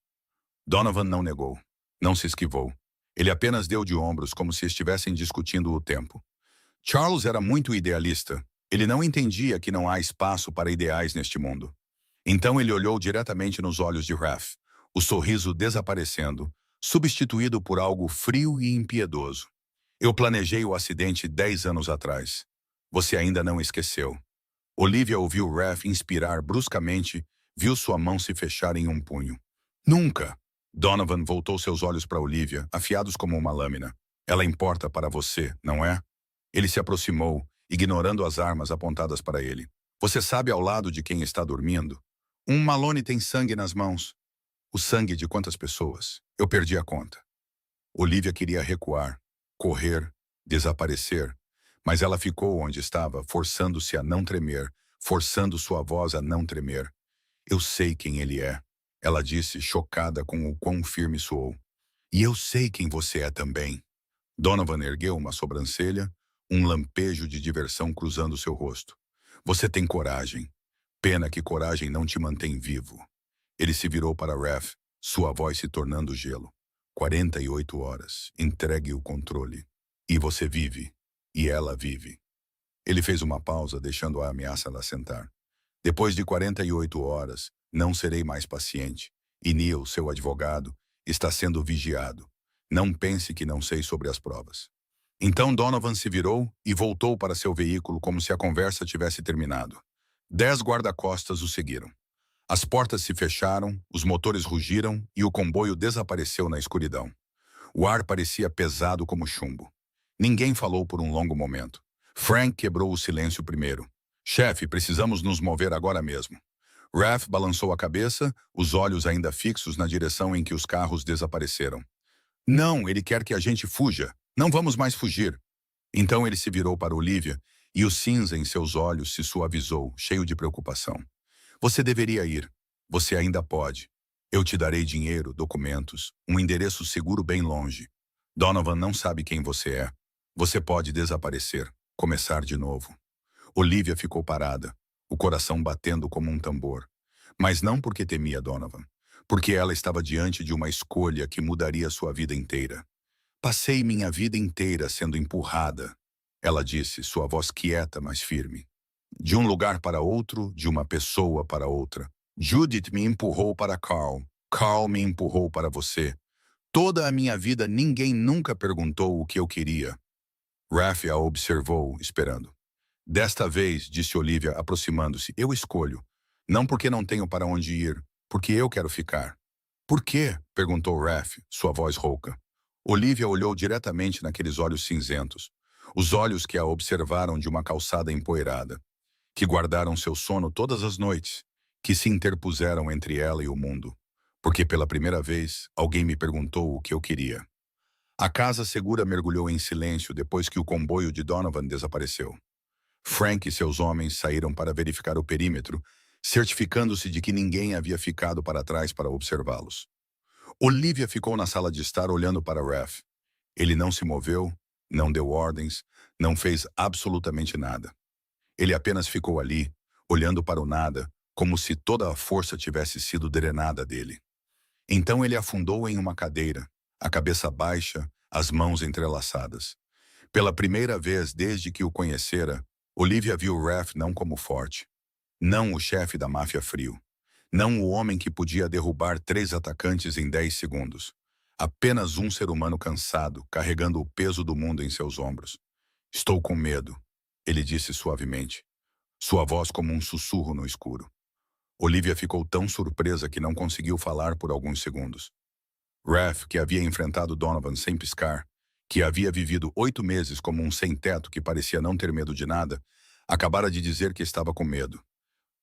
Donovan não negou. Não se esquivou. Ele apenas deu de ombros como se estivessem discutindo o tempo. Charles era muito idealista. Ele não entendia que não há espaço para ideais neste mundo. Então ele olhou diretamente nos olhos de Raph, o sorriso desaparecendo, substituído por algo frio e impiedoso. Eu planejei o acidente 10 anos atrás. Você ainda não esqueceu. Olivia ouviu Raph inspirar bruscamente, viu sua mão se fechar em um punho. Nunca! Donovan voltou seus olhos para Olivia, afiados como uma lâmina. Ela importa para você, não é? Ele se aproximou, ignorando as armas apontadas para ele. Você sabe ao lado de quem está dormindo? Um Malone tem sangue nas mãos. O sangue de quantas pessoas? Eu perdi a conta. Olivia queria recuar, correr, desaparecer, mas ela ficou onde estava, forçando-se a não tremer, forçando sua voz a não tremer. Eu sei quem ele é, ela disse, chocada com o quão firme soou. E eu sei quem você é também. Donovan ergueu uma sobrancelha, um lampejo de diversão cruzando seu rosto. Você tem coragem. Pena que coragem não te mantém vivo. Ele se virou para Raph, sua voz se tornando gelo. 48 horas. Entregue o controle. E você vive. E ela vive. Ele fez uma pausa, deixando a ameaça lá sentar. Depois de 48 horas, não serei mais paciente. E Neil, seu advogado, está sendo vigiado. Não pense que não sei sobre as provas. Então Donovan se virou e voltou para seu veículo como se a conversa tivesse terminado. 10 guarda-costas o seguiram. As portas se fecharam, os motores rugiram e o comboio desapareceu na escuridão. O ar parecia pesado como chumbo. Ninguém falou por um longo momento. Frank quebrou o silêncio primeiro. Chefe, precisamos nos mover agora mesmo. Raph balançou a cabeça, os olhos ainda fixos na direção em que os carros desapareceram. Não, ele quer que a gente fuja. Não vamos mais fugir. Então ele se virou para Olivia e o cinza em seus olhos se suavizou, cheio de preocupação. Você deveria ir. Você ainda pode. Eu te darei dinheiro, documentos, um endereço seguro bem longe. Donovan não sabe quem você é. Você pode desaparecer, começar de novo. Olivia ficou parada, o coração batendo como um tambor. Mas não porque temia Donovan, porque ela estava diante de uma escolha que mudaria sua vida inteira. Passei minha vida inteira sendo empurrada, ela disse, sua voz quieta, mas firme. De um lugar para outro, de uma pessoa para outra. Judith me empurrou para Carl. Carl me empurrou para você. Toda a minha vida ninguém nunca perguntou o que eu queria. Raph a observou, esperando. Desta vez, disse Olivia, aproximando-se, eu escolho. Não porque não tenho para onde ir, porque eu quero ficar. Por quê? Perguntou Raph, sua voz rouca. Olivia olhou diretamente naqueles olhos cinzentos, os olhos que a observaram de uma calçada empoeirada, que guardaram seu sono todas as noites, que se interpuseram entre ela e o mundo, porque pela primeira vez alguém me perguntou o que eu queria. A casa segura mergulhou em silêncio depois que o comboio de Donovan desapareceu. Frank e seus homens saíram para verificar o perímetro, certificando-se de que ninguém havia ficado para trás para observá-los. Olivia ficou na sala de estar olhando para Raph. Ele não se moveu, Não deu ordens, não fez absolutamente nada. Ele apenas ficou ali, olhando para o nada, como se toda a força tivesse sido drenada dele. Então ele afundou em uma cadeira, a cabeça baixa, as mãos entrelaçadas. Pela primeira vez desde que o conhecera, Olivia viu Raph não como forte. Não o chefe da máfia frio. Não o homem que podia derrubar 3 atacantes em 10 segundos. Apenas um ser humano cansado, carregando o peso do mundo em seus ombros. Estou com medo, ele disse suavemente, sua voz como um sussurro no escuro. Olivia ficou tão surpresa que não conseguiu falar por alguns segundos. Raph, que havia enfrentado Donovan sem piscar, que havia vivido 8 meses como um sem-teto que parecia não ter medo de nada, acabara de dizer que estava com medo.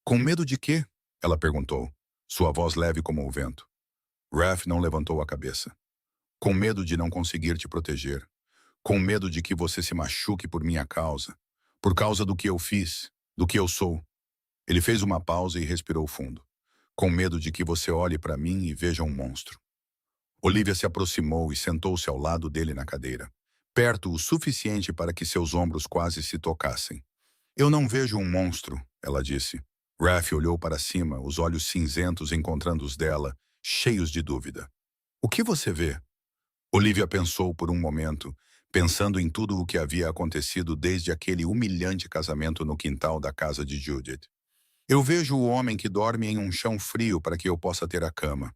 Com medo de quê? Ela perguntou, sua voz leve como o vento. Raph não levantou a cabeça. Com medo de não conseguir te proteger. Com medo de que você se machuque por minha causa. Por causa do que eu fiz, do que eu sou. Ele fez uma pausa e respirou fundo. Com medo de que você olhe para mim e veja um monstro. Olivia se aproximou e sentou-se ao lado dele na cadeira, perto o suficiente para que seus ombros quase se tocassem. Eu não vejo um monstro, ela disse. Raph olhou para cima, os olhos cinzentos encontrando os dela, cheios de dúvida. O que você vê? Olivia pensou por um momento, pensando em tudo o que havia acontecido desde aquele humilhante casamento no quintal da casa de Judith. Eu vejo o homem que dorme em um chão frio para que eu possa ter a cama.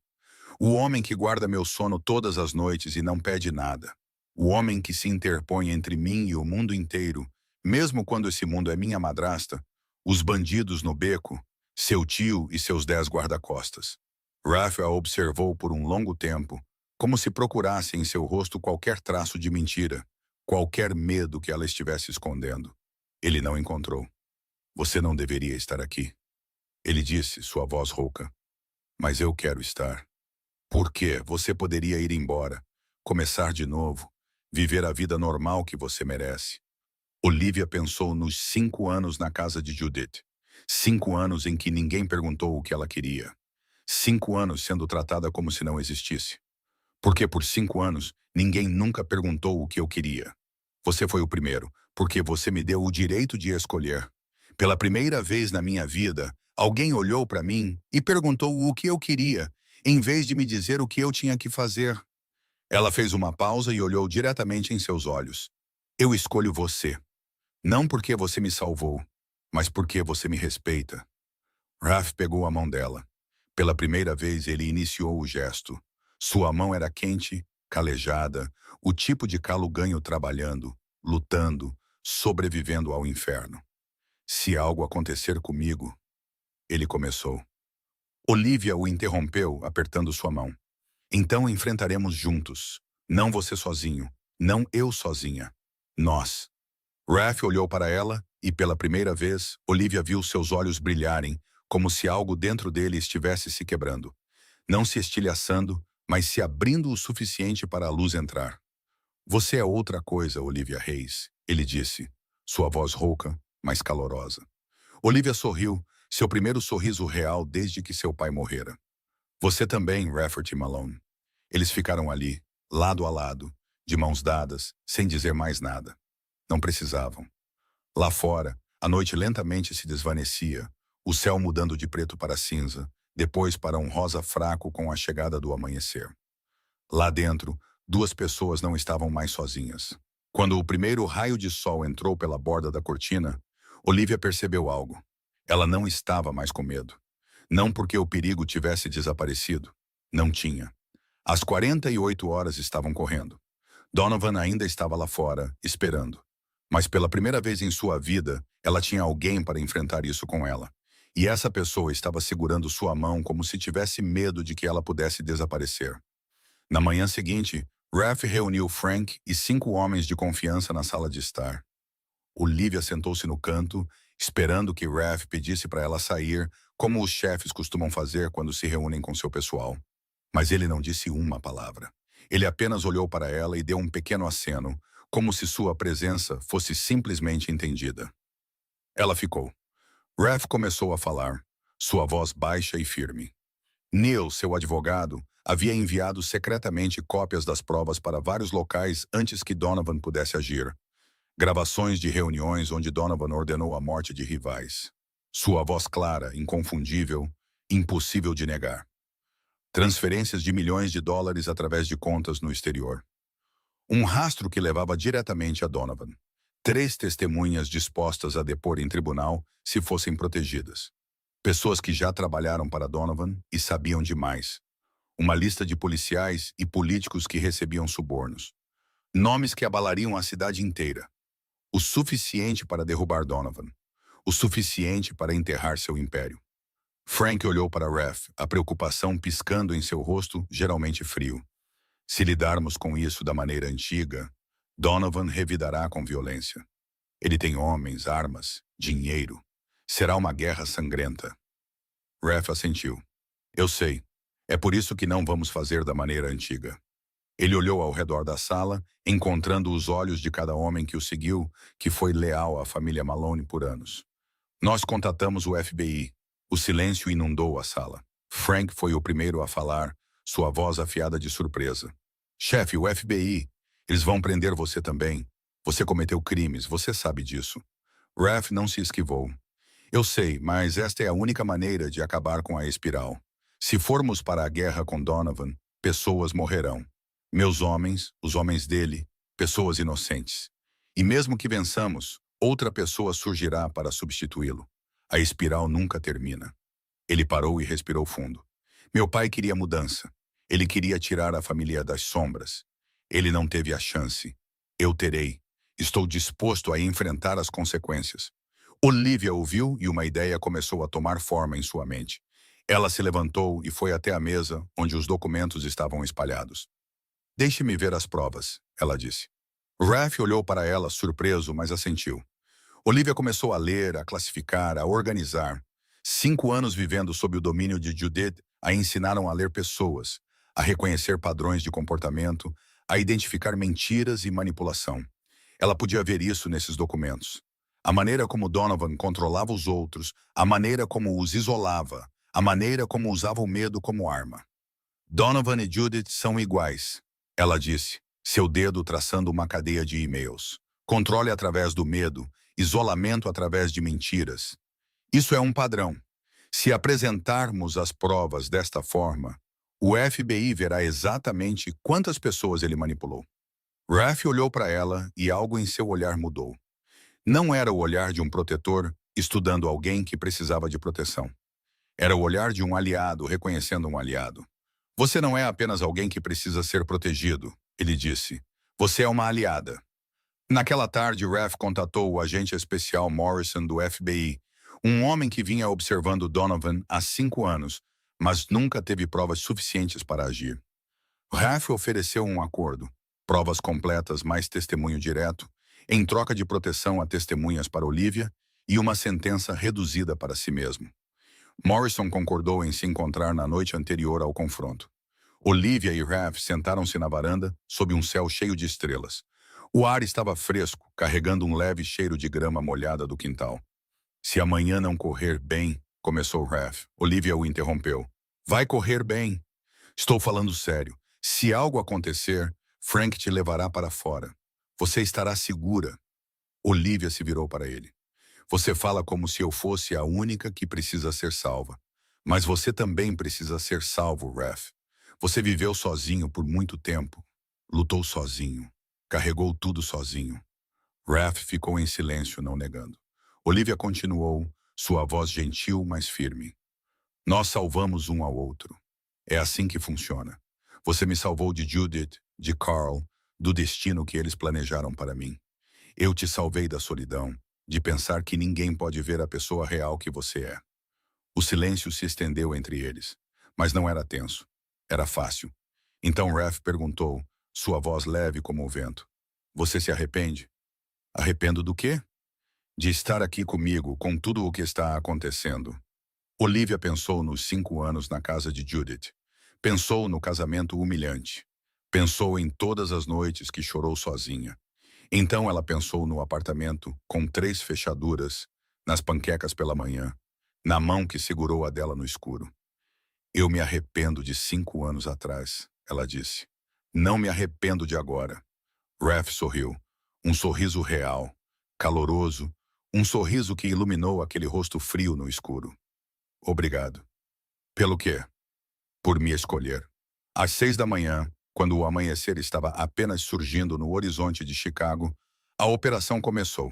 O homem que guarda meu sono todas as noites e não pede nada. O homem que se interpõe entre mim e o mundo inteiro, mesmo quando esse mundo é minha madrasta, os bandidos no beco, seu tio e seus 10 guarda-costas. Raph a observou por um longo tempo, como se procurasse em seu rosto qualquer traço de mentira, qualquer medo que ela estivesse escondendo. Ele não encontrou. Você não deveria estar aqui. Ele disse, sua voz rouca. Mas eu quero estar. Por quê? Você poderia ir embora, começar de novo, viver a vida normal que você merece. Olivia pensou nos 5 anos na casa de Judith. 5 anos em que ninguém perguntou o que ela queria. 5 anos sendo tratada como se não existisse. Porque por 5 anos, ninguém nunca perguntou o que eu queria. Você foi o primeiro, porque você me deu o direito de escolher. Pela primeira vez na minha vida, alguém olhou para mim e perguntou o que eu queria, em vez de me dizer o que eu tinha que fazer. Ela fez uma pausa e olhou diretamente em seus olhos. Eu escolho você. Não porque você me salvou, mas porque você me respeita. Raph pegou a mão dela. Pela primeira vez ele iniciou o gesto. Sua mão era quente, calejada, o tipo de calo ganho trabalhando, lutando, sobrevivendo ao inferno. Se algo acontecer comigo, ele começou. Olivia o interrompeu, apertando sua mão. Então enfrentaremos juntos. Não você sozinho, não eu sozinha. Nós. Raph olhou para ela e, pela primeira vez, Olivia viu seus olhos brilharem, como se algo dentro dele estivesse se quebrando. Não se estilhaçando, mas se abrindo o suficiente para a luz entrar. Você é outra coisa, Olivia Reis, ele disse, sua voz rouca, mas calorosa. Olivia sorriu, seu primeiro sorriso real desde que seu pai morrera. Você também, Rafferty Malone. Eles ficaram ali, lado a lado, de mãos dadas, sem dizer mais nada. Não precisavam. Lá fora, a noite lentamente se desvanecia, o céu mudando de preto para cinza, depois para um rosa fraco com a chegada do amanhecer. Lá dentro, 2 pessoas não estavam mais sozinhas. Quando o primeiro raio de sol entrou pela borda da cortina, Olivia percebeu algo. Ela não estava mais com medo. Não porque o perigo tivesse desaparecido. Não tinha. As 48 horas estavam correndo. Donovan ainda estava lá fora, esperando. Mas pela primeira vez em sua vida, ela tinha alguém para enfrentar isso com ela. E essa pessoa estava segurando sua mão como se tivesse medo de que ela pudesse desaparecer. Na manhã seguinte, Raph reuniu Frank e 5 homens de confiança na sala de estar. Olivia sentou-se no canto, esperando que Raph pedisse para ela sair, como os chefes costumam fazer quando se reúnem com seu pessoal. Mas ele não disse uma palavra. Ele apenas olhou para ela e deu um pequeno aceno, como se sua presença fosse simplesmente entendida. Ela ficou. Raph começou a falar, sua voz baixa e firme. Neil, seu advogado, havia enviado secretamente cópias das provas para vários locais antes que Donovan pudesse agir. Gravações de reuniões onde Donovan ordenou a morte de rivais. Sua voz clara, inconfundível, impossível de negar. Transferências de milhões de dólares através de contas no exterior. Um rastro que levava diretamente a Donovan. 3 testemunhas dispostas a depor em tribunal se fossem protegidas. Pessoas que já trabalharam para Donovan e sabiam demais. Uma lista de policiais e políticos que recebiam subornos. Nomes que abalariam a cidade inteira. O suficiente para derrubar Donovan. O suficiente para enterrar seu império. Frank olhou para Ref, a preocupação piscando em seu rosto, geralmente frio. Se lidarmos com isso da maneira antiga, Donovan revidará com violência. Ele tem homens, armas, dinheiro. Será uma guerra sangrenta. Ref assentiu. Eu sei. É por isso que não vamos fazer da maneira antiga. Ele olhou ao redor da sala, encontrando os olhos de cada homem que o seguiu, que foi leal à família Malone por anos. Nós contatamos o FBI. O silêncio inundou a sala. Frank foi o primeiro a falar, sua voz afiada de surpresa. Chefe, o FBI. Eles vão prender você também. Você cometeu crimes, você sabe disso. Ref não se esquivou. Eu sei, mas esta é a única maneira de acabar com a espiral. Se formos para a guerra com Donovan, pessoas morrerão. Meus homens, os homens dele, pessoas inocentes. E mesmo que vençamos, outra pessoa surgirá para substituí-lo. A espiral nunca termina. Ele parou e respirou fundo. Meu pai queria mudança. Ele queria tirar a família das sombras. Ele não teve a chance. Eu terei. Estou disposto a enfrentar as consequências. Olivia ouviu e uma ideia começou a tomar forma em sua mente. Ela se levantou e foi até a mesa onde os documentos estavam espalhados. Deixe-me ver as provas, ela disse. Raf olhou para ela, surpreso, mas assentiu. Olivia começou a ler, a classificar, a organizar. 5 anos vivendo sob o domínio de Judith a ensinaram a ler pessoas, a reconhecer padrões de comportamento, a identificar mentiras e manipulação. Ela podia ver isso nesses documentos. A maneira como Donovan controlava os outros, a maneira como os isolava, a maneira como usava o medo como arma. Donovan e Judith são iguais, ela disse, seu dedo traçando uma cadeia de e-mails. Controle através do medo, isolamento através de mentiras. Isso é um padrão. Se apresentarmos as provas desta forma, o FBI verá exatamente quantas pessoas ele manipulou. Raf olhou para ela e algo em seu olhar mudou. Não era o olhar de um protetor estudando alguém que precisava de proteção. Era o olhar de um aliado reconhecendo um aliado. Você não é apenas alguém que precisa ser protegido, ele disse. Você é uma aliada. Naquela tarde, Raf contatou o agente especial Morrison do FBI, um homem que vinha observando Donovan há 5 anos, mas nunca teve provas suficientes para agir. Raf ofereceu um acordo, provas completas mais testemunho direto, em troca de proteção a testemunhas para Olivia e uma sentença reduzida para si mesmo. Morrison concordou em se encontrar na noite anterior ao confronto. Olivia e Raf sentaram-se na varanda, sob um céu cheio de estrelas. O ar estava fresco, carregando um leve cheiro de grama molhada do quintal. Se amanhã não correr bem, começou Raf. Olivia o interrompeu. Vai correr bem. Estou falando sério. Se algo acontecer, Frank te levará para fora. Você estará segura. Olivia se virou para ele. Você fala como se eu fosse a única que precisa ser salva. Mas você também precisa ser salvo, Raf. Você viveu sozinho por muito tempo. Lutou sozinho. Carregou tudo sozinho. Raf ficou em silêncio, não negando. Olivia continuou, sua voz gentil, mas firme. Nós salvamos um ao outro. É assim que funciona. Você me salvou de Judith, de Carl, do destino que eles planejaram para mim. Eu te salvei da solidão, de pensar que ninguém pode ver a pessoa real que você é. O silêncio se estendeu entre eles, mas não era tenso. Era fácil. Então Raf perguntou, sua voz leve como o vento. Você se arrepende? Arrependo do quê? De estar aqui comigo, com tudo o que está acontecendo. Olivia pensou nos 5 anos na casa de Judith. Pensou no casamento humilhante. Pensou em todas as noites que chorou sozinha. Então ela pensou no apartamento com 3 fechaduras, nas panquecas pela manhã, na mão que segurou a dela no escuro. Eu me arrependo de 5 anos atrás, ela disse. Não me arrependo de agora. Raf sorriu. Um sorriso real, caloroso, um sorriso que iluminou aquele rosto frio no escuro. Obrigado. Pelo quê? Por me escolher. Às 6 da manhã, quando o amanhecer estava apenas surgindo no horizonte de Chicago, a operação começou.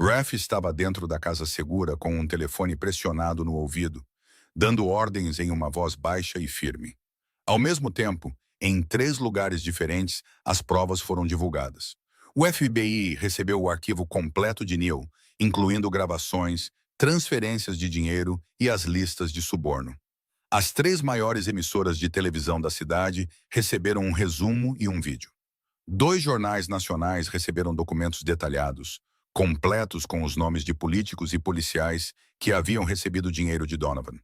Raf estava dentro da casa segura com um telefone pressionado no ouvido, dando ordens em uma voz baixa e firme. Ao mesmo tempo, em 3 lugares diferentes, as provas foram divulgadas. O FBI recebeu o arquivo completo de Neil, incluindo gravações, transferências de dinheiro e as listas de suborno. As 3 maiores emissoras de televisão da cidade receberam um resumo e um vídeo. 2 jornais nacionais receberam documentos detalhados, completos com os nomes de políticos e policiais que haviam recebido dinheiro de Donovan.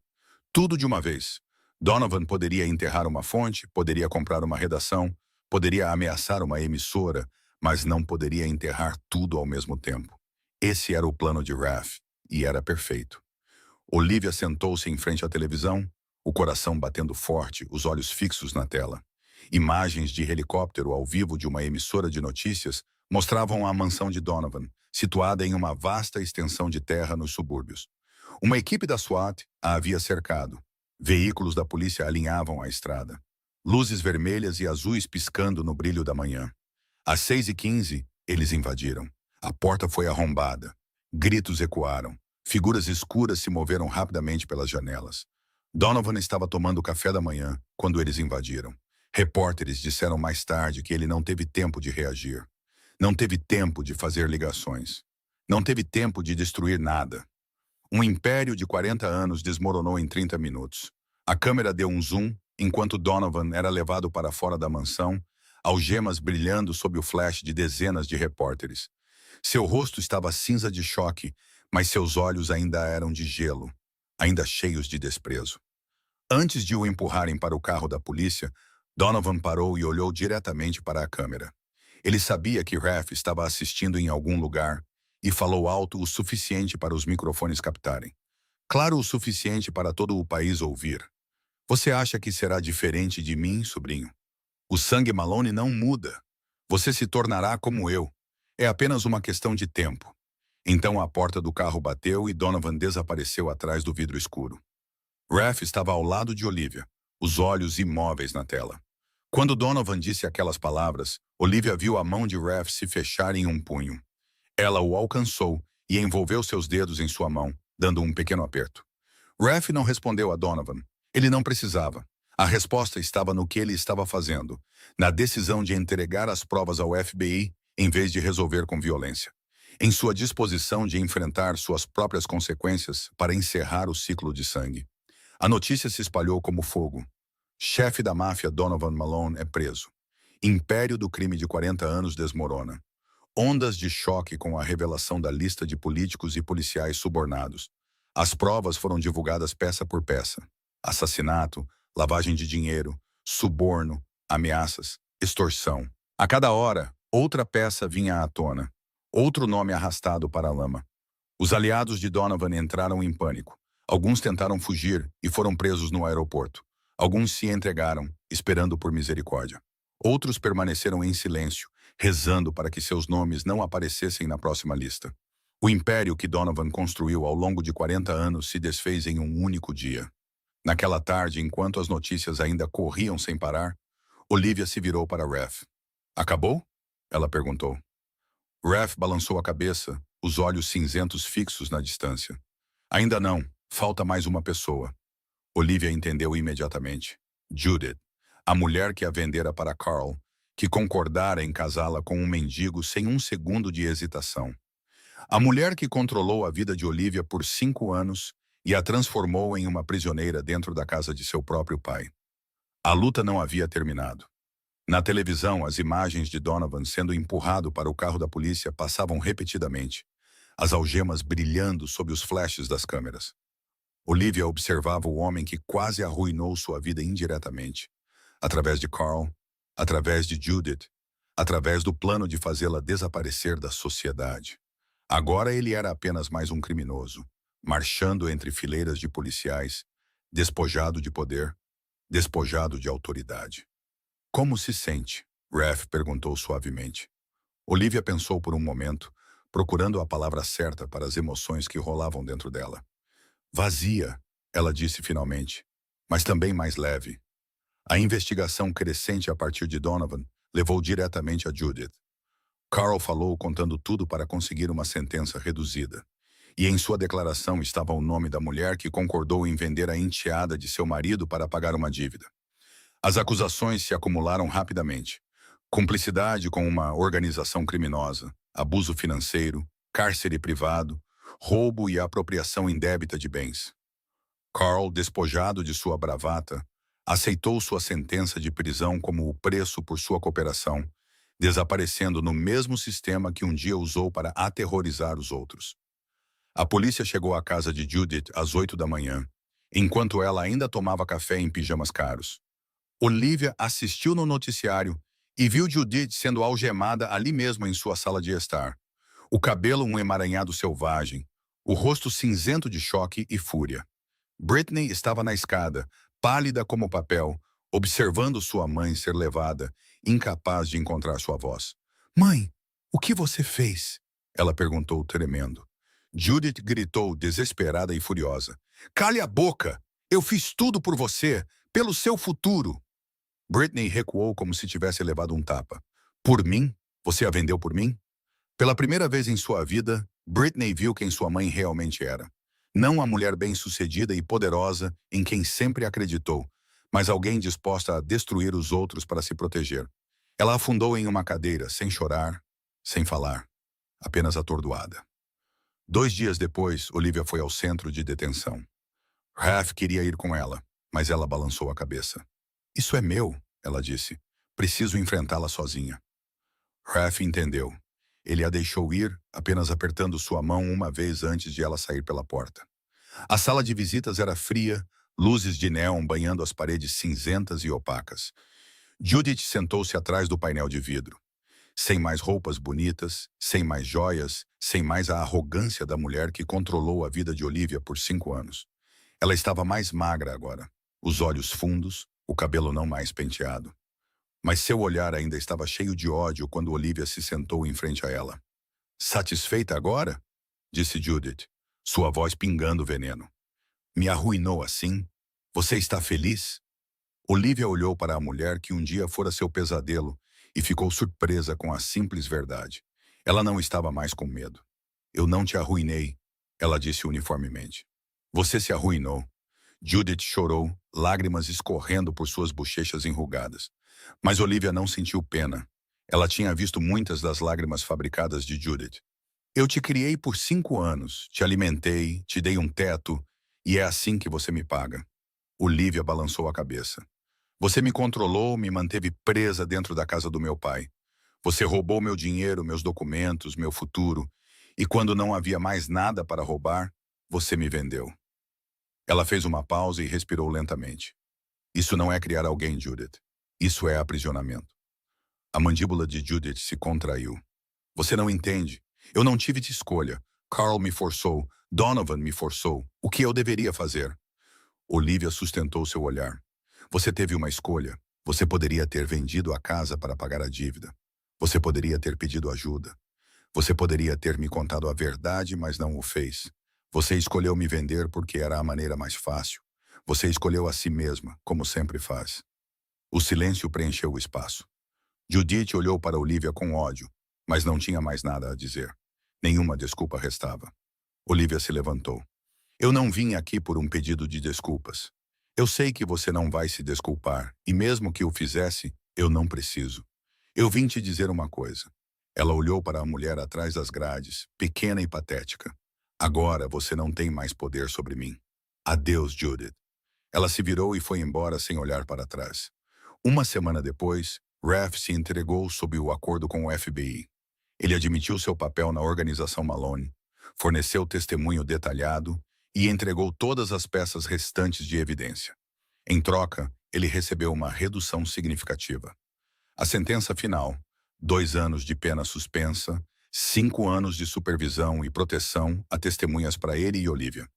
Tudo de uma vez. Donovan poderia enterrar uma fonte, poderia comprar uma redação, poderia ameaçar uma emissora, mas não poderia enterrar tudo ao mesmo tempo. Esse era o plano de Raf, e era perfeito. Olivia sentou-se em frente à televisão, o coração batendo forte, os olhos fixos na tela. Imagens de helicóptero ao vivo de uma emissora de notícias mostravam a mansão de Donovan, situada em uma vasta extensão de terra nos subúrbios. Uma equipe da SWAT a havia cercado. Veículos da polícia alinhavam a estrada. Luzes vermelhas e azuis piscando no brilho da manhã. Às 6h15, eles invadiram. A porta foi arrombada. Gritos ecoaram. Figuras escuras se moveram rapidamente pelas janelas. Donovan estava tomando café da manhã quando eles invadiram. Repórteres disseram mais tarde que ele não teve tempo de reagir. Não teve tempo de fazer ligações. Não teve tempo de destruir nada. Um império de 40 anos desmoronou em 30 minutos. A câmera deu um zoom enquanto Donovan era levado para fora da mansão, algemas brilhando sob o flash de dezenas de repórteres. Seu rosto estava cinza de choque, mas seus olhos ainda eram de gelo, ainda cheios de desprezo. Antes de o empurrarem para o carro da polícia, Donovan parou e olhou diretamente para a câmera. Ele sabia que Raf estava assistindo em algum lugar e falou alto o suficiente para os microfones captarem. Claro o suficiente para todo o país ouvir. Você acha que será diferente de mim, sobrinho? O sangue Malone não muda. Você se tornará como eu. É apenas uma questão de tempo. Então a porta do carro bateu e Donovan desapareceu atrás do vidro escuro. Raf estava ao lado de Olivia, os olhos imóveis na tela. Quando Donovan disse aquelas palavras, Olivia viu a mão de Raf se fechar em um punho. Ela o alcançou e envolveu seus dedos em sua mão, dando um pequeno aperto. Raf não respondeu a Donovan. Ele não precisava. A resposta estava no que ele estava fazendo, na decisão de entregar as provas ao FBI em vez de resolver com violência. Em sua disposição de enfrentar suas próprias consequências para encerrar o ciclo de sangue. A notícia se espalhou como fogo. Chefe da máfia Donovan Malone é preso. Império do crime de 40 anos desmorona. Ondas de choque com a revelação da lista de políticos e policiais subornados. As provas foram divulgadas peça por peça. Assassinato, lavagem de dinheiro, suborno, ameaças, extorsão. A cada hora, outra peça vinha à tona. Outro nome arrastado para a lama. Os aliados de Donovan entraram em pânico. Alguns tentaram fugir e foram presos no aeroporto. Alguns se entregaram, esperando por misericórdia. Outros permaneceram em silêncio, rezando para que seus nomes não aparecessem na próxima lista. O império que Donovan construiu ao longo de 40 anos se desfez em um único dia. Naquela tarde, enquanto as notícias ainda corriam sem parar, Olivia se virou para Raf. Acabou? Ela perguntou. Raf balançou a cabeça, os olhos cinzentos fixos na distância. Ainda não, falta mais uma pessoa. Olivia entendeu imediatamente. Judith, a mulher que a vendera para Carl, que concordara em casá-la com um mendigo sem um segundo de hesitação. A mulher que controlou a vida de Olivia por 5 anos e a transformou em uma prisioneira dentro da casa de seu próprio pai. A luta não havia terminado. Na televisão, as imagens de Donovan sendo empurrado para o carro da polícia passavam repetidamente, as algemas brilhando sob os flashes das câmeras. Olivia observava o homem que quase arruinou sua vida indiretamente, através de Carl, através de Judith, através do plano de fazê-la desaparecer da sociedade. Agora ele era apenas mais um criminoso, marchando entre fileiras de policiais, despojado de poder, despojado de autoridade. Como se sente? Raf perguntou suavemente. Olivia pensou por um momento, procurando a palavra certa para as emoções que rolavam dentro dela. Vazia, ela disse finalmente, mas também mais leve. A investigação crescente a partir de Donovan levou diretamente a Judith. Carl falou contando tudo para conseguir uma sentença reduzida. E em sua declaração estava o nome da mulher que concordou em vender a enteada de seu marido para pagar uma dívida. As acusações se acumularam rapidamente. Cumplicidade com uma organização criminosa, abuso financeiro, cárcere privado, roubo e apropriação indébita de bens. Carl, despojado de sua bravata, aceitou sua sentença de prisão como o preço por sua cooperação, desaparecendo no mesmo sistema que um dia usou para aterrorizar os outros. A polícia chegou à casa de Judith às 8 da manhã, enquanto ela ainda tomava café em pijamas caros. Olivia assistiu no noticiário e viu Judith sendo algemada ali mesmo em sua sala de estar. O cabelo um emaranhado selvagem, o rosto cinzento de choque e fúria. Britney estava na escada, pálida como papel, observando sua mãe ser levada, incapaz de encontrar sua voz. "Mãe, o que você fez?" ela perguntou, tremendo. Judith gritou, desesperada e furiosa. "Cale a boca! Eu fiz tudo por você, pelo seu futuro!" Britney recuou como se tivesse levado um tapa. "Por mim? Você a vendeu por mim?" Pela primeira vez em sua vida, Britney viu quem sua mãe realmente era. Não a mulher bem-sucedida e poderosa em quem sempre acreditou, mas alguém disposta a destruir os outros para se proteger. Ela afundou em uma cadeira, sem chorar, sem falar, apenas atordoada. 2 dias depois, Olivia foi ao centro de detenção. Raf queria ir com ela, mas ela balançou a cabeça. "Isso é meu", ela disse. "Preciso enfrentá-la sozinha." Raf entendeu. Ele a deixou ir, apenas apertando sua mão uma vez antes de ela sair pela porta. A sala de visitas era fria, luzes de neon banhando as paredes cinzentas e opacas. Judith sentou-se atrás do painel de vidro. Sem mais roupas bonitas, sem mais joias, sem mais a arrogância da mulher que controlou a vida de Olivia por 5 anos. Ela estava mais magra agora, os olhos fundos, o cabelo não mais penteado. Mas seu olhar ainda estava cheio de ódio quando Olivia se sentou em frente a ela. "Satisfeita agora?" disse Judith, sua voz pingando veneno. "Me arruinou assim? Você está feliz?" Olivia olhou para a mulher que um dia fora seu pesadelo e ficou surpresa com a simples verdade. Ela não estava mais com medo. "Eu não te arruinei", ela disse uniformemente. "Você se arruinou." Judith chorou, lágrimas escorrendo por suas bochechas enrugadas. Mas Olivia não sentiu pena. Ela tinha visto muitas das lágrimas fabricadas de Judith. "Eu te criei por 5 anos, te alimentei, te dei um teto, e é assim que você me paga." Olivia balançou a cabeça. "Você me controlou, me manteve presa dentro da casa do meu pai. Você roubou meu dinheiro, meus documentos, meu futuro, e quando não havia mais nada para roubar, você me vendeu." Ela fez uma pausa e respirou lentamente. "Isso não é criar alguém, Judith. Isso é aprisionamento." A mandíbula de Judith se contraiu. "Você não entende. Eu não tive de escolha. Carl me forçou. Donovan me forçou. O que eu deveria fazer?" Olivia sustentou seu olhar. "Você teve uma escolha. Você poderia ter vendido a casa para pagar a dívida. Você poderia ter pedido ajuda. Você poderia ter me contado a verdade, mas não o fez. Você escolheu me vender porque era a maneira mais fácil. Você escolheu a si mesma, como sempre faz." O silêncio preencheu o espaço. Judith olhou para Olivia com ódio, mas não tinha mais nada a dizer. Nenhuma desculpa restava. Olivia se levantou. "Eu não vim aqui por um pedido de desculpas. Eu sei que você não vai se desculpar, e mesmo que o fizesse, eu não preciso. Eu vim te dizer uma coisa." Ela olhou para a mulher atrás das grades, pequena e patética. "Agora você não tem mais poder sobre mim. Adeus, Judith." Ela se virou e foi embora sem olhar para trás. Uma semana depois, Raf se entregou sob o acordo com o FBI. Ele admitiu seu papel na organização Malone, forneceu testemunho detalhado e entregou todas as peças restantes de evidência. Em troca, ele recebeu uma redução significativa. A sentença final, 2 anos de pena suspensa, 5 anos de supervisão e proteção a testemunhas para ele e Olivia.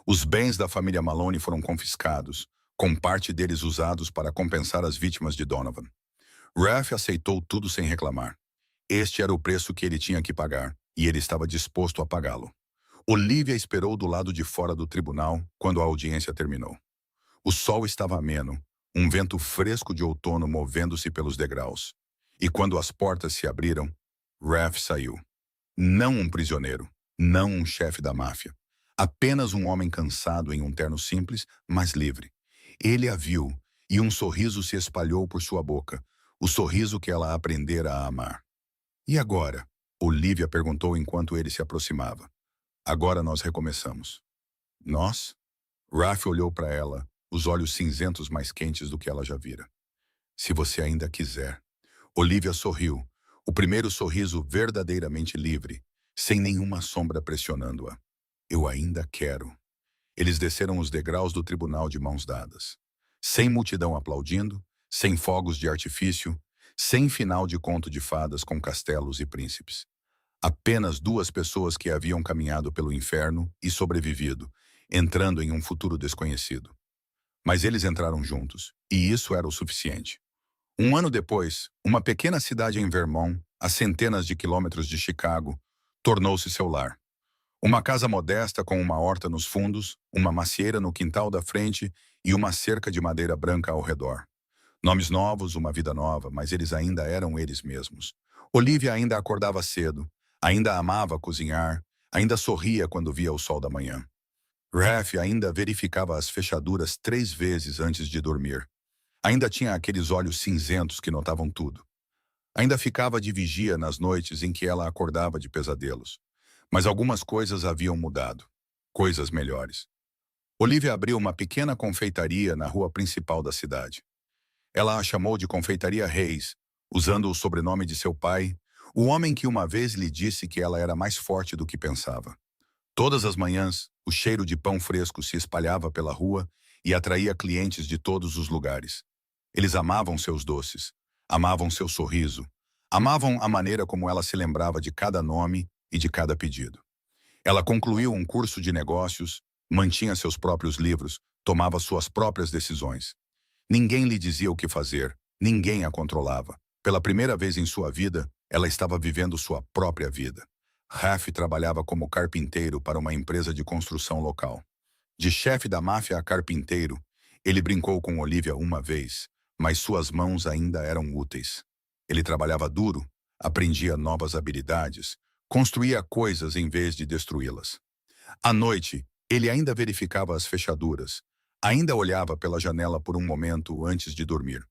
Os bens da família Maloney foram confiscados, com parte deles usados para compensar as vítimas de Donovan. Ralph aceitou tudo sem reclamar. Este era o preço que ele tinha que pagar, e ele estava disposto a pagá-lo. Olivia esperou do lado de fora do tribunal quando a audiência terminou. O sol estava ameno, um vento fresco de outono movendo-se pelos degraus. E quando as portas se abriram, Ralph saiu. Não um prisioneiro, não um chefe da máfia. Apenas um homem cansado em um terno simples, mas livre. Ele a viu, e um sorriso se espalhou por sua boca, o sorriso que ela aprendera a amar. E agora? Olivia perguntou enquanto ele se aproximava. Agora nós recomeçamos. Nós? Ralph olhou para ela, os olhos cinzentos mais quentes do que ela já vira. Se você ainda quiser. Olivia sorriu, o primeiro sorriso verdadeiramente livre, sem nenhuma sombra pressionando-a. Eu ainda quero. Eles desceram os degraus do tribunal de mãos dadas. Sem multidão aplaudindo, sem fogos de artifício, sem final de conto de fadas com castelos e príncipes. Apenas duas pessoas que haviam caminhado pelo inferno e sobrevivido, entrando em um futuro desconhecido. Mas eles entraram juntos, e isso era o suficiente. Um ano depois, uma pequena cidade em Vermont, a centenas de quilômetros de Chicago, tornou-se seu lar. Uma casa modesta com uma horta nos fundos, uma macieira no quintal da frente e uma cerca de madeira branca ao redor. Nomes novos, uma vida nova, mas eles ainda eram eles mesmos. Olivia ainda acordava cedo, ainda amava cozinhar, ainda sorria quando via o sol da manhã. Ralph ainda verificava as fechaduras 3 vezes antes de dormir. Ainda tinha aqueles olhos cinzentos que notavam tudo. Ainda ficava de vigia nas noites em que ela acordava de pesadelos. Mas algumas coisas haviam mudado. Coisas melhores. Olivia abriu uma pequena confeitaria na rua principal da cidade. Ela a chamou de Confeitaria Reis, usando o sobrenome de seu pai, o homem que uma vez lhe disse que ela era mais forte do que pensava. Todas as manhãs, o cheiro de pão fresco se espalhava pela rua e atraía clientes de todos os lugares. Eles amavam seus doces, amavam seu sorriso, amavam a maneira como ela se lembrava de cada nome e de cada pedido. Ela concluiu um curso de negócios, mantinha seus próprios livros, tomava suas próprias decisões. Ninguém lhe dizia o que fazer, ninguém a controlava. Pela primeira vez em sua vida, ela estava vivendo sua própria vida. Ralph trabalhava como carpinteiro para uma empresa de construção local. De chefe da máfia a carpinteiro, ele brincou com Olivia uma vez, mas suas mãos ainda eram úteis. Ele trabalhava duro, aprendia novas habilidades, construía coisas em vez de destruí-las. À noite, ele ainda verificava as fechaduras, ainda olhava pela janela por um momento antes de dormir.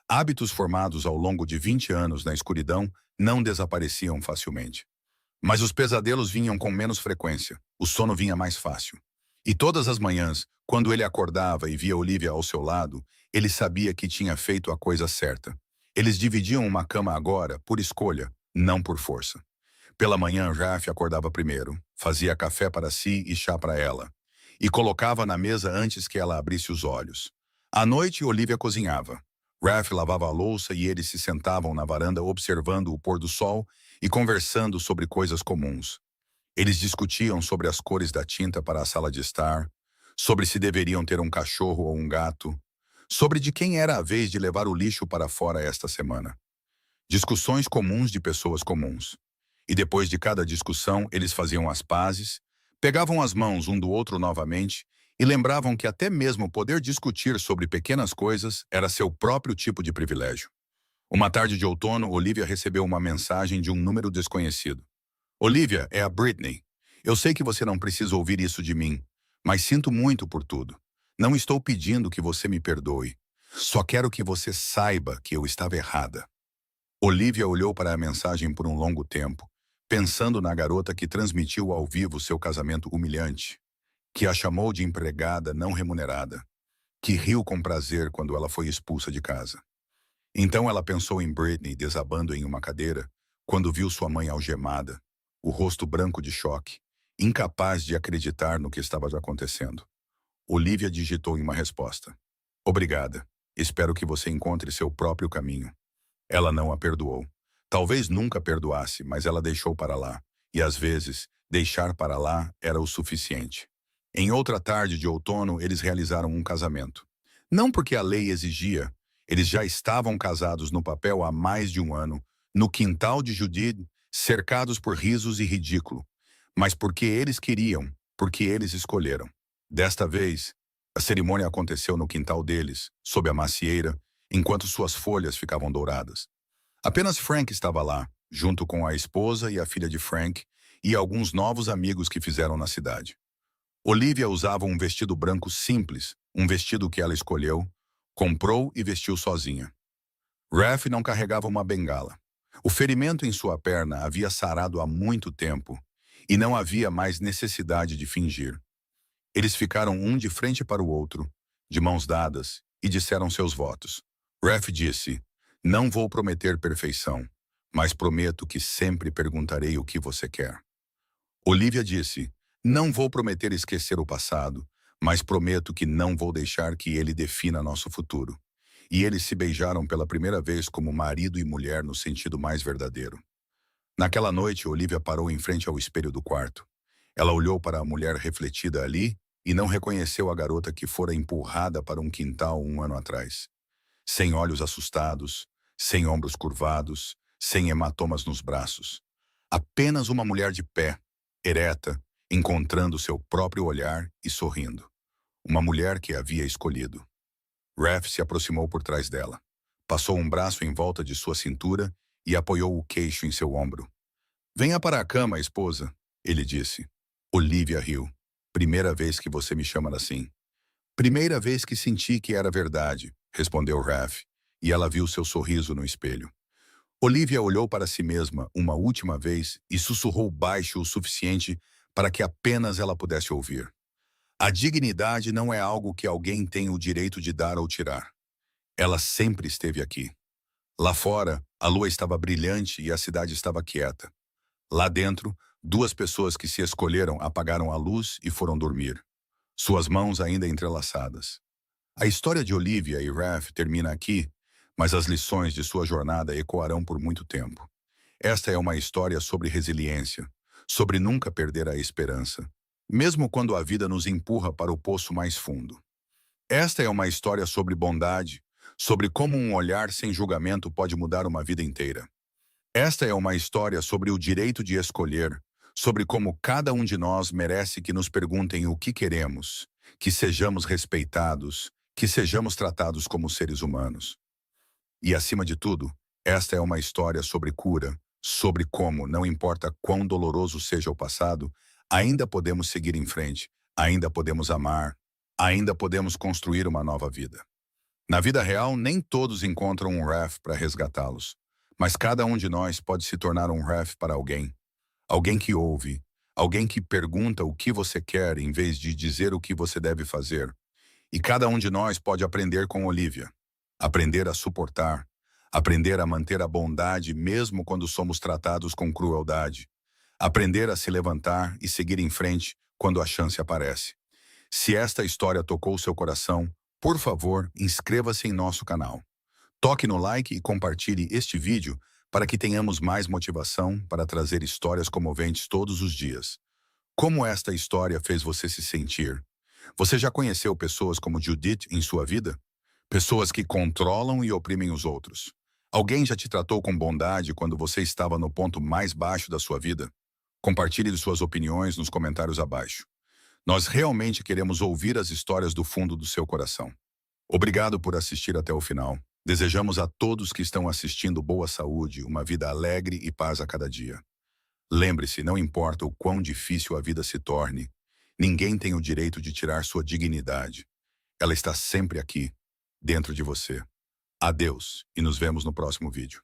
Hábitos formados ao longo de 20 anos na escuridão não desapareciam facilmente. Mas os pesadelos vinham com menos frequência, o sono vinha mais fácil. E todas as manhãs, quando ele acordava e via Olivia ao seu lado, ele sabia que tinha feito a coisa certa. Eles dividiam uma cama agora por escolha, não por força. Pela manhã, Ralph acordava primeiro, fazia café para si e chá para ela, e colocava na mesa antes que ela abrisse os olhos. À noite, Olivia cozinhava. Ralph lavava a louça e eles se sentavam na varanda observando o pôr do sol e conversando sobre coisas comuns. Eles discutiam sobre as cores da tinta para a sala de estar, sobre se deveriam ter um cachorro ou um gato, sobre de quem era a vez de levar o lixo para fora esta semana. Discussões comuns de pessoas comuns. E depois de cada discussão, eles faziam as pazes, pegavam as mãos um do outro novamente e lembravam que até mesmo poder discutir sobre pequenas coisas era seu próprio tipo de privilégio. Uma tarde de outono, Olivia recebeu uma mensagem de um número desconhecido. Olivia, é a Britney. Eu sei que você não precisa ouvir isso de mim, mas sinto muito por tudo. Não estou pedindo que você me perdoe. Só quero que você saiba que eu estava errada. Olivia olhou para a mensagem por um longo tempo, pensando na garota que transmitiu ao vivo seu casamento humilhante, que a chamou de empregada não remunerada, que riu com prazer quando ela foi expulsa de casa. Então ela pensou em Britney desabando em uma cadeira, quando viu sua mãe algemada, o rosto branco de choque, incapaz de acreditar no que estava acontecendo. Olivia digitou em uma resposta. Obrigada. Espero que você encontre seu próprio caminho. Ela não a perdoou. Talvez nunca perdoasse, mas ela deixou para lá. E às vezes, deixar para lá era o suficiente. Em outra tarde de outono, eles realizaram um casamento. Não porque a lei exigia, eles já estavam casados no papel há mais de um ano, no quintal de Judith, cercados por risos e ridículo, mas porque eles queriam, porque eles escolheram. Desta vez, a cerimônia aconteceu no quintal deles, sob a macieira, enquanto suas folhas ficavam douradas. Apenas Frank estava lá, junto com a esposa e a filha de Frank e alguns novos amigos que fizeram na cidade. Olivia usava um vestido branco simples, um vestido que ela escolheu, comprou e vestiu sozinha. Raph não carregava uma bengala. O ferimento em sua perna havia sarado há muito tempo e não havia mais necessidade de fingir. Eles ficaram um de frente para o outro, de mãos dadas, e disseram seus votos. Raph disse, não vou prometer perfeição, mas prometo que sempre perguntarei o que você quer. Olivia disse, não vou prometer esquecer o passado, mas prometo que não vou deixar que ele defina nosso futuro. E eles se beijaram pela primeira vez como marido e mulher no sentido mais verdadeiro. Naquela noite, Olivia parou em frente ao espelho do quarto. Ela olhou para a mulher refletida ali e não reconheceu a garota que fora empurrada para um quintal um ano atrás. Sem olhos assustados, sem ombros curvados, sem hematomas nos braços. Apenas uma mulher de pé, ereta, encontrando seu próprio olhar e sorrindo. Uma mulher que havia escolhido. Raph se aproximou por trás dela. Passou um braço em volta de sua cintura e apoiou o queixo em seu ombro. Venha para a cama, esposa, ele disse. Olivia riu. Primeira vez que você me chama assim. Primeira vez que senti que era verdade, respondeu Raph, e ela viu seu sorriso no espelho. Olivia olhou para si mesma uma última vez e sussurrou baixo o suficiente para que apenas ela pudesse ouvir. A dignidade não é algo que alguém tem o direito de dar ou tirar. Ela sempre esteve aqui. Lá fora, a lua estava brilhante e a cidade estava quieta. Lá dentro, duas pessoas que se escolheram apagaram a luz e foram dormir, suas mãos ainda entrelaçadas. A história de Olivia e Raph termina aqui, mas as lições de sua jornada ecoarão por muito tempo. Esta é uma história sobre resiliência, sobre nunca perder a esperança, mesmo quando a vida nos empurra para o poço mais fundo. Esta é uma história sobre bondade, sobre como um olhar sem julgamento pode mudar uma vida inteira. Esta é uma história sobre o direito de escolher, sobre como cada um de nós merece que nos perguntem o que queremos, que sejamos respeitados, que sejamos tratados como seres humanos. E, acima de tudo, esta é uma história sobre cura, sobre como, não importa quão doloroso seja o passado, ainda podemos seguir em frente, ainda podemos amar, ainda podemos construir uma nova vida. Na vida real, nem todos encontram um Raph para resgatá-los, mas cada um de nós pode se tornar um Raph para alguém. Alguém que ouve, alguém que pergunta o que você quer em vez de dizer o que você deve fazer. E cada um de nós pode aprender com Olivia. Aprender a suportar, aprender a manter a bondade mesmo quando somos tratados com crueldade. Aprender a se levantar e seguir em frente quando a chance aparece. Se esta história tocou seu coração, por favor, inscreva-se em nosso canal. Toque no like e compartilhe este vídeo para que tenhamos mais motivação para trazer histórias comoventes todos os dias. Como esta história fez você se sentir? Você já conheceu pessoas como Judith em sua vida? Pessoas que controlam e oprimem os outros. Alguém já te tratou com bondade quando você estava no ponto mais baixo da sua vida? Compartilhe suas opiniões nos comentários abaixo. Nós realmente queremos ouvir as histórias do fundo do seu coração. Obrigado por assistir até o final. Desejamos a todos que estão assistindo boa saúde, uma vida alegre e paz a cada dia. Lembre-se, não importa o quão difícil a vida se torne, ninguém tem o direito de tirar sua dignidade. Ela está sempre aqui, dentro de você. Adeus e nos vemos no próximo vídeo.